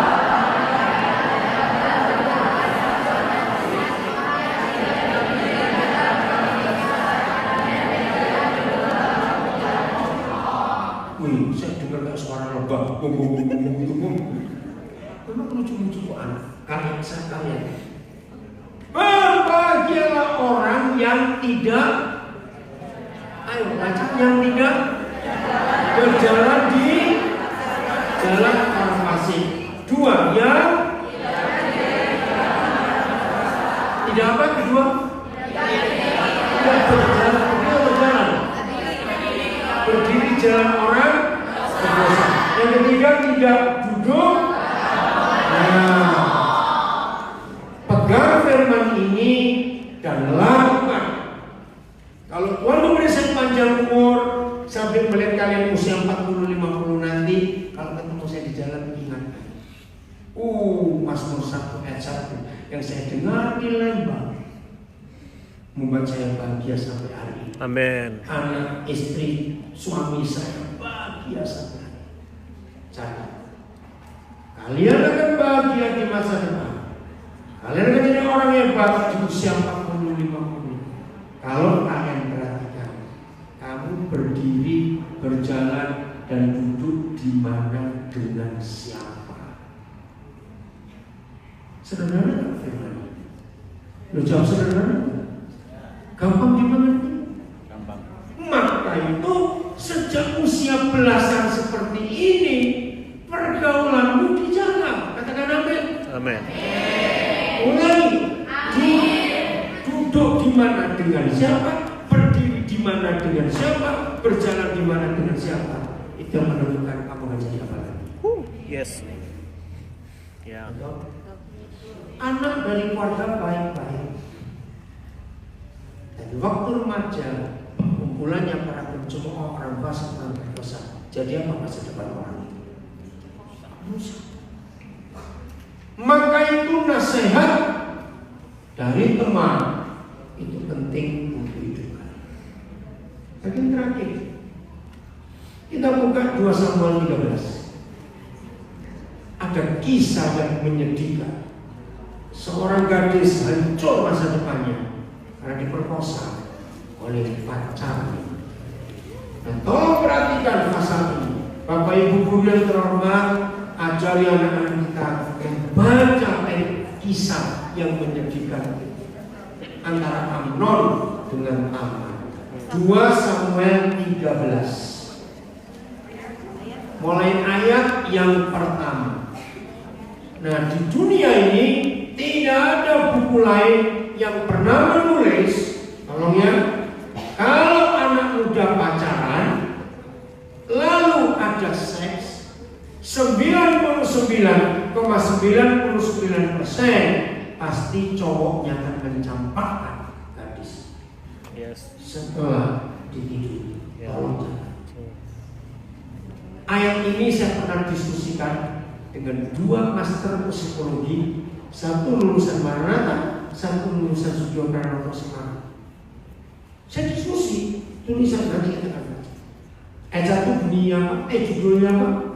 Wih, saya dengar kayak suara lebah. Memang lucu-lucuan kalian sekalian. Berbahagialah orang yang tidak, ayo baca, yang tidak berjalan di jalan orang fasik. 2, yang tidak apa kedua? Tidak berjalan, berdiri jalan orang berdosa. tidak duduk. Nah, pegang firman ini dan lakukan. Kalau Tuhan memberi saya panjang umur sampai melihat kalian usia 40-50 nanti, kalau ketemu saya di jalan ingatkan. Mazmur 1 ayat 1 yang saya dengar di Lembang membuat saya bahagia sampai hari ini. Amin. Anak, istri, suami saya bahagia sampai hari ini. Catat. Kalian akan bahagia di masa depan. Kalian akan jadi orang hebat di usia 40-50. Kalau kalian perhatikan, kamu berdiri, berjalan, dan duduk di mana dengan siapa? Sederhana tak firman? Lu jawab sederhana? Gampang dimengerti? Gampang. Maka itu sejak usia belasan seperti ini, pergaulanmu dijaga. Katakan amin. Amin. Ulangi. Duduk di mana dengan siapa? Berdiri di mana dengan siapa? Berjalan di mana dengan siapa? Itu yang menentukan kamu akan jadi apa lagi. Yes. Ya. Anak dari keluarga baik-baik. Dan waktu remaja, kumpulannya para pencemooh, orang fasik, orang berdosa. Jadi apa masa depan orang itu? Rusak. Maka itu nasihat dari teman itu penting untuk hidup kalian. Bagian terakhir, kita buka 2 Samuel 13. Ada kisah yang menyedihkan. Seorang gadis hancur masa depannya karena diperkosa oleh pacarnya. Dan tolong perhatikan pasal ini. Bapak Ibu guru yang terhormat, ajari anak-anak kita membaca kisah yang menyedihkan antara Amnon dengan Tamar. 2 Samuel 13. Mulai ayat yang pertama. Nah, di dunia ini tidak ada buku lain yang pernah menulis, tolong ya, kalau anak muda pacaran, lalu ada seks, 99,99% pasti cowoknya akan mencampakkan gadis. Yes. Setelah ditiduri. Ayat ini saya pernah diskusikan dengan 2 master psikologi. Satu lulusan Maranatha, satu lulusan Studio Pranoto Semarang. Saya diskusi, tulisan nanti kita akan baca. Ayat 1 bunyinya apa? Judulnya apa?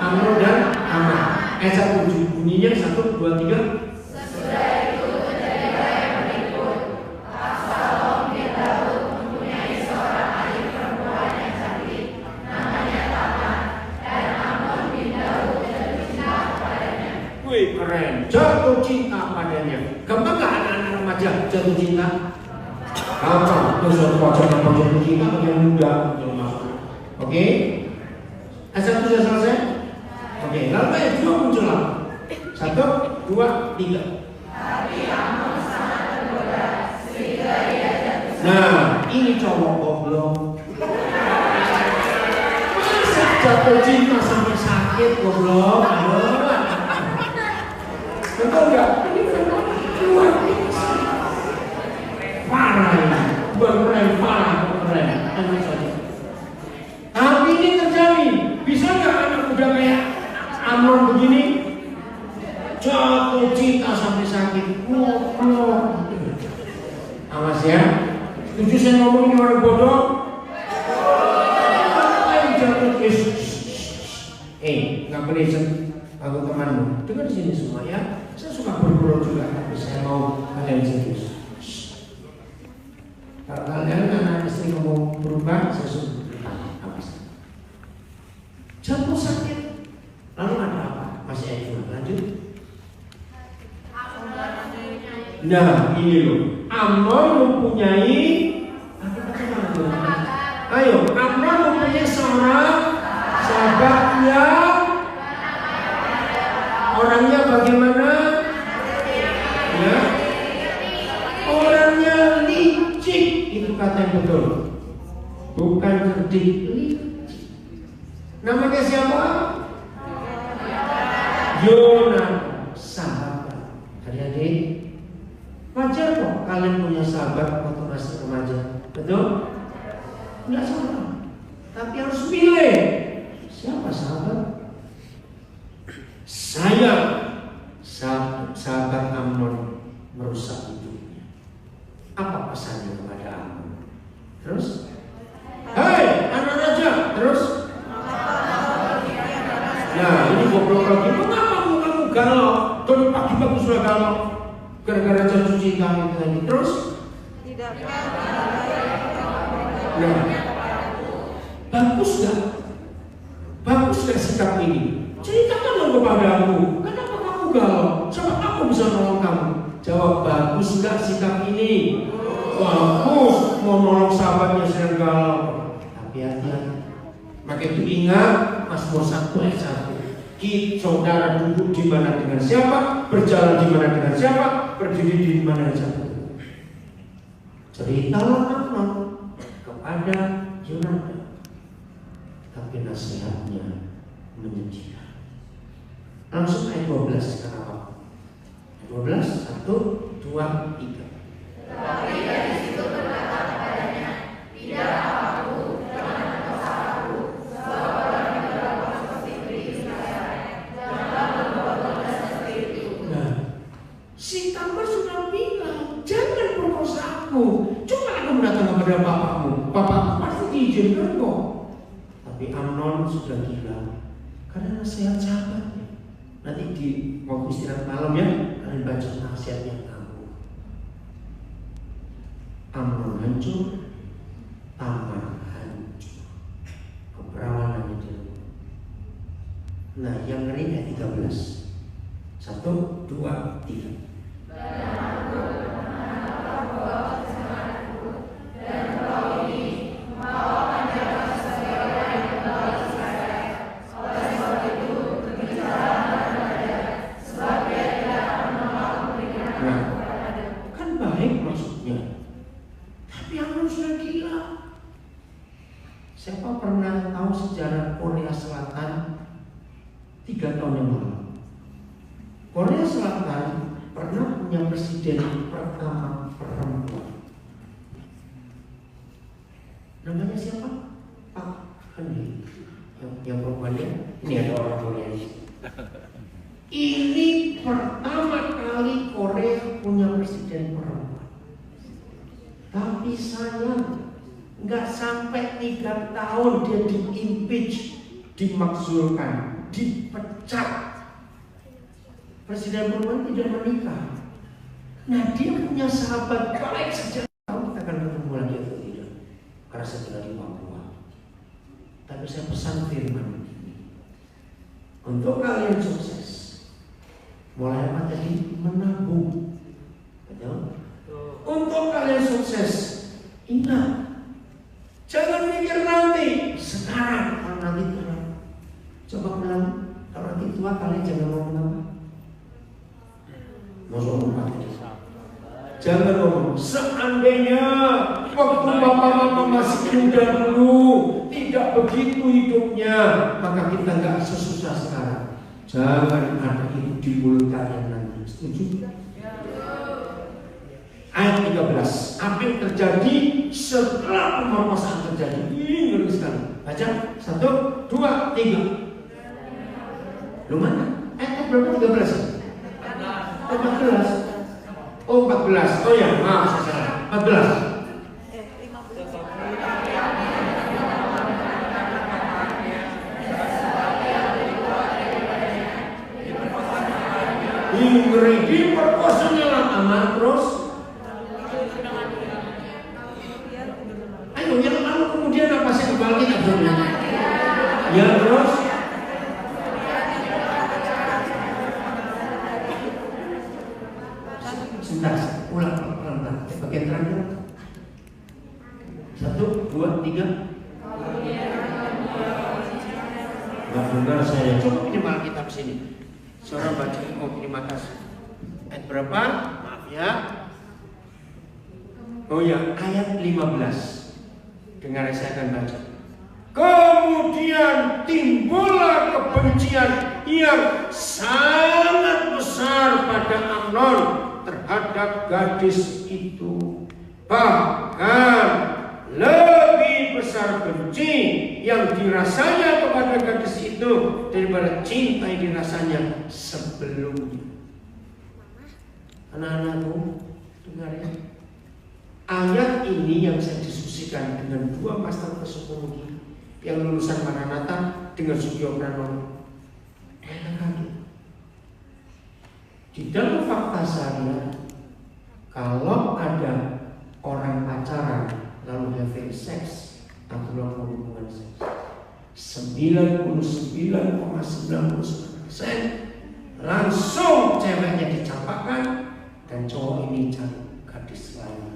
Amnon dan Tamar. Ayat 1 bunyinya 1, 2, 3. Sesudah itu terjadilah yang berikut. Absalom bin Daud mempunyai seorang adik perempuan yang cantik, namanya Tamar, dan Amnon bin Daud jatuh cinta kepadanya. Wih, keren. Jatuh cinta padanya. Gampang gak anak-anak remaja jatuh cinta? Gampang. Terus jatuh cinta yang muda. Oke? Ayat 1 sudah selesai? Oke, lalu ayat 2 muncul lagi. 1, 2, 3. Tapi Amnon sangat tergoda sehingga ia jatuh cinta. Nah, ini cowok goblok. Masa jatuh cinta sampai sakit goblok? Ayo. Betul nggak? Ini luar biasa. Parah ini. Keren, parah, keren. Tapi ini terjadi. Bisa nggak anak muda kayak Amnon begini? Jatuh cinta sampai sakit. Goblok. Awas ya. Setuju saya ngomong ini orang bodoh? Apa yang jatuh? Nggak boleh aku temanmu. Dengar di sini semua ya. Saya suka bergurau juga, tapi saya mau kalian serius. Kalau kalian anak istri mau berubah, saya suruh awas. Jatuh sakit, lalu ada apa? Masih ada yang lanjut. Nah, ini loh. Amnon mempunyai ayo, Amnon mempunyai seorang sahabat yang orangnya bagaimana? Ya, orangnya licik. Itu kata yang betul. Bukan cerdik, licik. Namanya siapa? Yonatan, sahabat. Adik-adik, wajar kok kalian punya sahabat waktu masih remaja, betul? Enggak salah, tapi harus pilih siapa sahabat. Saya sahabat Amnon merusak hidupnya. Apa pesannya kepada Amnon? Terus, hei anak raja, terus. Nah ini goblok lagi. Mengapa kamu galau? Dari pagi-pagi sudah galau gara-gara cuci kamu tadi. Terus? Tidak. Nah, bagus gak? Bagus gak sikap ini? Ceritakan dong kepada aku. Kenapa kamu galau? Coba aku bisa nolong kamu. Jawab, bagus gak sikap ini? Bagus. Mau nolong sahabatnya sedang galau. Tapi hati-hati. Maka itu ingat Mazmur 1 ayat 1. Saudara duduk di mana dengan siapa, berjalan di mana dengan siapa, berdiri di mana dengan siapa. Ceritalah Amnon kepada Yonatan, tapi nasihatnya menyedihkan. Langsung ayat 12 sekarang apa? Ayat 12, 1, 2, 3. Tetapi dari situ berkata kepadanya, tidaklah aku jangan dosaku, sebab orang yang berlaku seperti Israel, janganlah berbuat dosa seperti itu. Nah, si Tamar sudah bilang, jangan perkosa aku. Coba aku datang kepada bapakmu, bapakmu pasti diizinkan kok. Tapi Amnon sudah gila karena nasihat sahabatnya. Nanti di waktu istirahat malam ya, kalian baca nasihatnya kamu. Amnon hancur, Tamar hancur, keperawanan itu. Nah, yang ngeri ayat 13. 1, 2, 3. Siapa pernah tahu sejarah Korea Selatan 3 tahun yang lalu? Korea Selatan pernah punya presiden pertama perempuan. Namanya siapa? Pak Henry. Yang perempuannya ini ada orang Korea. Ini pertama kali Korea punya presiden perempuan. Tapi sayang, nggak sampai 3 tahun dia di-impeach, dimakzulkan, dipecat. Presiden perempuan tidak menikah. Nah dia punya sahabat baik saja. Tahu kita akan ketemu lagi atau tidak? Karena saya tinggal di Papua. Tapi saya pesan firman ini untuk kalian sukses. Mulai apa tadi? Menabung. Betul? Untuk kalian sukses, ingat. Jangan mikir nanti, sekarang. Kalau nanti terang, coba bilang, kalau nanti tua kalian jangan ngomong apa? Masuk ngomong apa? Jangan ngomong, seandainya waktu bapak-bapak masih muda dulu, tidak begitu hidupnya, maka kita nggak sesusah sekarang. Jangan ada itu di mulut kalian nanti. Setuju? Ayat 13. Apa yang terjadi setelah pemerkosaan terjadi? Ini ngeri sekali. Baca 1, 2, 3. Lu mana? Ayat berapa? 13. 14. Oh 14. Oh ya, maaf saya salah. 14. Ngeri diperkosanya lah Tamar terus. Ayo yang lalu kemudian apa sih kepala kita sebenarnya? Ya terus. Sebentar, ulang pelan-pelan. Bagian terakhir. 1, 2, 3. Gak benar saya. Coba minimal kitab sini. Seorang baca, oh terima kasih. Ayat berapa? Maaf ya. Oh ya, ayat 15. Dengar saya akan baca. Kemudian timbullah kebencian yang sangat besar pada Amnon terhadap gadis itu. Bahkan lebih besar benci yang dirasanya kepada gadis itu daripada cinta yang dirasanya sebelumnya. Anak-anakku, dengar ya. Ayat ini yang saya diskusikan dengan dua master psikologi yang lulusan Maranatha dengan Sugio Pranowo. Enak lagi. Di dalam fakta syariat, kalau ada orang pacaran lalu having sex atau melakukan hubungan seks, 99,99% langsung ceweknya dicampakkan dan cowok ini cari gadis lain.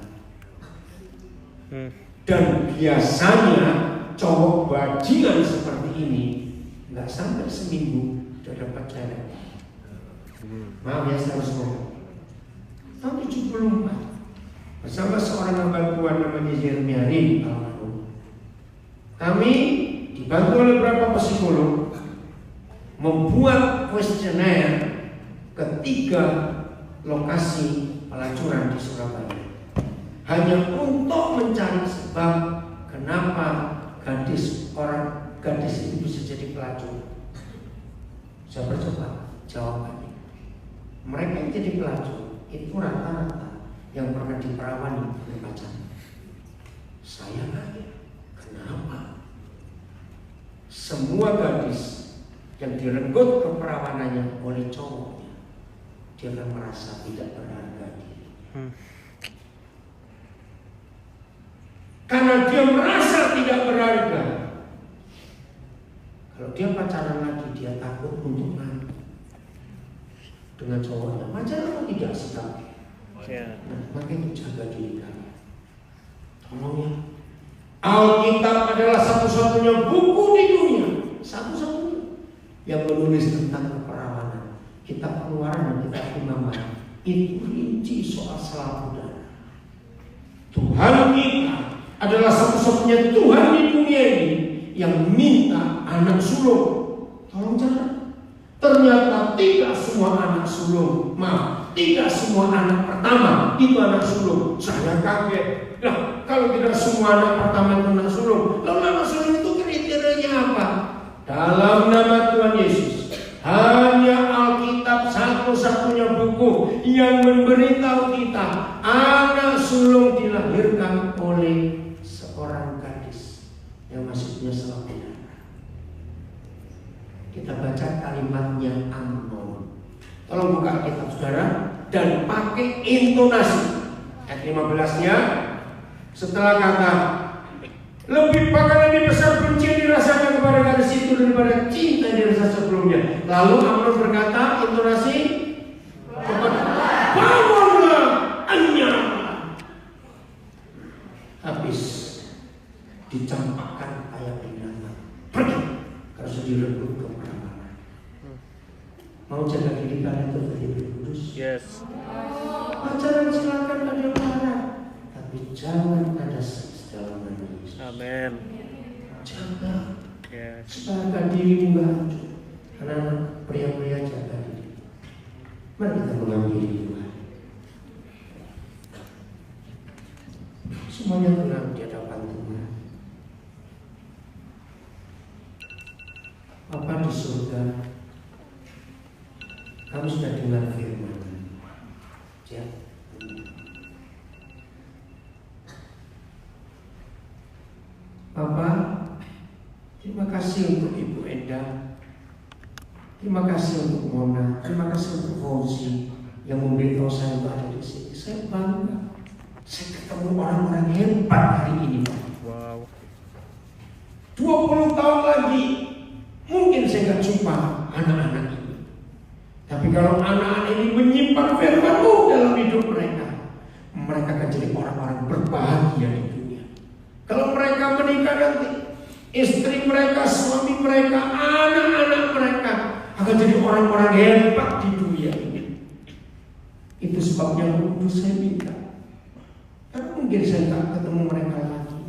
Dan biasanya cowok bajingan seperti ini nggak sampai seminggu sudah dapat cewek. Maaf ya, saya harus ngomong. Tahun 74 bersama seorang hamba Tuhan namanya Jeremia Rim almarhum, kami dibantu oleh beberapa psikolog membuat kuesioner ke 3 lokasi pelacuran di Surabaya, hanya untuk mencari sebab kenapa gadis itu bisa jadi pelacur. Saya percoba jawabannya. Mereka yang jadi pelacur itu rata-rata yang pernah diperawani oleh pacar. Saya nanya, kenapa semua gadis yang direnggut keperawanannya oleh cowoknya, dia akan merasa tidak berharga diri. Karena dia merasa tidak berharga. Kalau dia pacaran lagi, dia takut untuk mati dengan cowoknya. Pacaran tidak sekali. Nah, makanya jaga diri kalian. Tolong ya. Alkitab adalah satu-satunya buku di dunia, satu-satunya yang menulis tentang keperawanan. Kitab Keluaran dan Kitab Imamat itu rinci soal selap udara. Tuhan kita adalah satu-satunya Tuhan di dunia ini yang minta anak sulung. Tolong jangan. Ternyata tidak semua anak sulung, tidak semua anak pertama itu anak sulung. Saya kaget. Nah, kalau tidak semua anak pertama itu anak sulung, lalu anak sulung itu kriterianya apa? Dalam nama Tuhan Yesus, hanya Alkitab satu-satunya buku yang memberitahu kita anak sulung dilahirkan oleh seorang gadis yang masih punya selap darah. Kita baca kalimatnya Amnon. Tolong buka Alkitab saudara dan pakai intonasi. Ayat 15-nya setelah kata bahkan lebih besar benci yang dirasakan kepada gadis itu daripada cinta yang dirasa sebelumnya. Lalu Amnon berkata, intonasi, bangunlah, anyamlah. Habis dicampakkan kayak binatang. Pergi, harus direbut keperawanan. Mau jaga diri kalian untuk menjadi kudus? Yes. Pacaran silakan ada yang marah, tapi jangan ada seks dalam Yesus. Amin. Jaga. Yes. Jaga diri nggak hancur. Karena pria-pria jaga diri. Mari kita mengambil Tuhan. Semuanya tenang di hadapan Tuhan. Bapa di surga, kami sudah dengar firman. Ya. Bapak, terima kasih untuk Ibu Enda, terima kasih untuk Mona, terima kasih untuk Fauzi yang memberitahu saya untuk ada di sini. Saya bangga, saya ketemu orang-orang hebat hari ini, Pak. Wow. 20 tahun lagi mungkin saya nggak jumpa anak-anak ini. Tapi kalau anak-anak ini menyimpan firman-Mu dalam hidup mereka, mereka akan jadi orang-orang berbahagia di dunia. Kalau mereka menikah nanti, istri mereka, suami mereka, anak-anak mereka akan jadi orang-orang hebat di dunia ini. Itu sebabnya untuk saya minta, karena mungkin saya tak ketemu mereka lagi.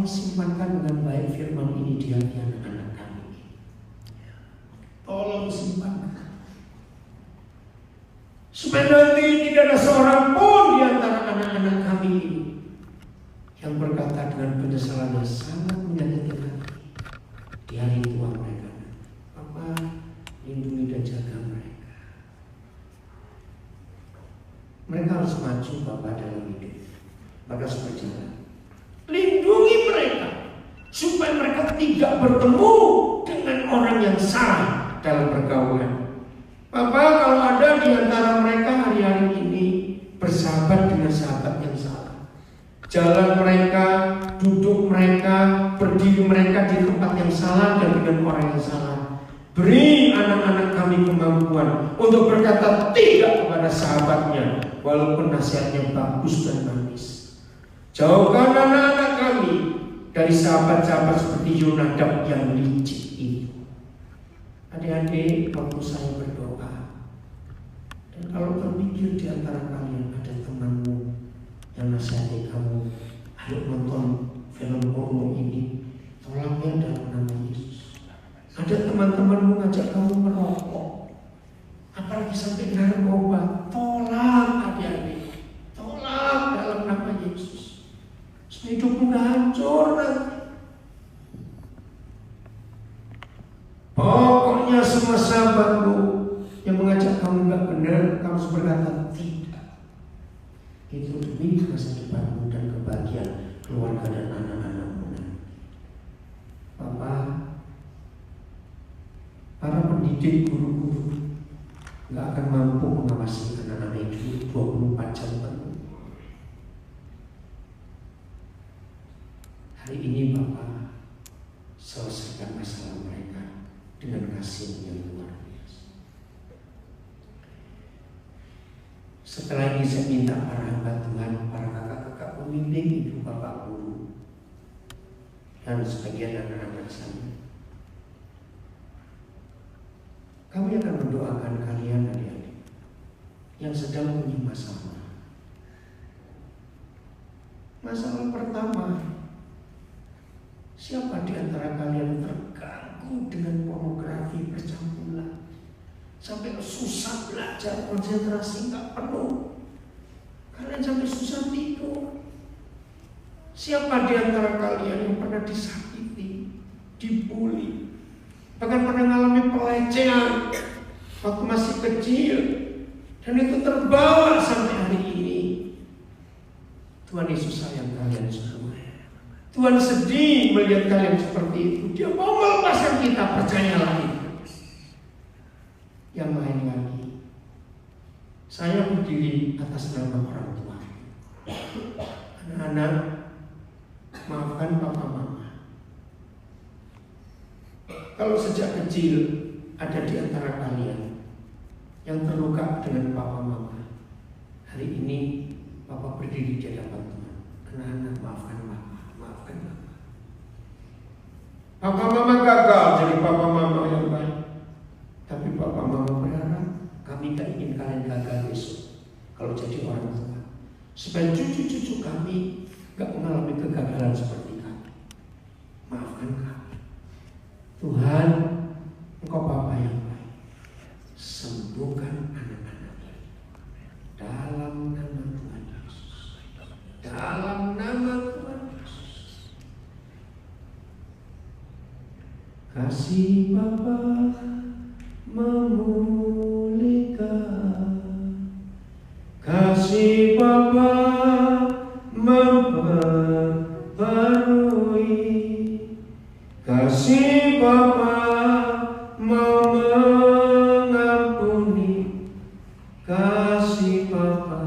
Tolong simpankan dengan baik firman ini di hati anak-anak kami. Tolong simpankan. Supaya nanti tidak ada seorang pun di antara anak-anak kami ini yang berkata dengan penyesalan yang sangat menyakitkan hati di hari tua mereka. Papa, lindungi dan jaga mereka. Mereka harus maju Bapak dalam hidup. Mereka harus berjalan. Lindungi mereka supaya mereka tidak bertemu dengan orang yang salah dalam pergaulan. Bapak, kalau ada di antara mereka hari-hari ini bersahabat dengan sahabat yang salah, jalan mereka, duduk mereka, berdiri mereka di tempat yang salah dan dengan orang yang salah, beri anak-anak kami kemampuan untuk berkata tidak kepada sahabatnya walaupun nasihatnya bagus dan manis. Jauhkan anak-anak kami dari sahabat-sahabat seperti Yonadab yang licik itu. Adik-adik, waktu saya berdoa, dan kalau terpikir di antara kalian ada temanmu yang nasihati kamu, ayo nonton film porno ini, tolaknya dalam nama Yesus. Ada teman-temanmu ngajak kamu merokok, apalagi sampai narkoba, tolak adik-adik, tolak dalam nama Yesus. Supaya hidupmu gak hancur nanti. Pokoknya semua sahabatmu yang mengajak kamu gak benar, kamu harus berkata tidak. Itu demi masa depanmu dan kebahagiaan keluarga dan anak-anakmu. Bapak, para pendidik, guru-guru gak akan mampu mengawasi anak-anak itu 24 jam penuh. Hari ini Bapak selesaikan masalah mereka dengan kasih yang luar biasa. Setelah ini saya minta para hamba Tuhan, para kakak-kakak pembimbing ibu bapak guru dan sebagian anak-anak saya, kami akan mendoakan kalian adik-adik yang sedang punya masalah. Masalah pertama, siapa di antara kalian terganggu dengan pornografi percampuran sampai susah belajar, konsentrasi nggak penuh, kalian sampai susah tidur? Siapa di antara kalian yang pernah disakiti, dibully, bahkan pernah mengalami pelecehan waktu masih kecil, dan itu terbawa sampai hari ini? Tuhan Yesus sayang kalian semua. Tuhan sedih melihat kalian seperti itu. Dia mau melepaskan kita, percayalah itu. Yang lain lagi, saya berdiri atas nama orang tua. Anak-anak, maafkan papa mama. Kalau sejak kecil ada di antara kalian yang terluka dengan papa mama, hari ini papa berdiri di hadapan Tuhan. Anak-anak, maafkan papa, maafkan papa. Papa mama gagal jadi papa mama yang baik, tapi papa mama berharap kami tak ingin kalian gagal besok kalau jadi orang tua, supaya cucu-cucu kami gak mengalami kegagalan seperti kami. Maafkan kami. Tuhan, Engkau Bapa yang baik, sembuhkan anak-anak ini dalam nama Tuhan Yesus. Dalam nama Tuhan Yesus. Kasih Bapa memulihkan, kasih Bapa memperbarui, kasih Bapa mau mengampuni, kasih Bapa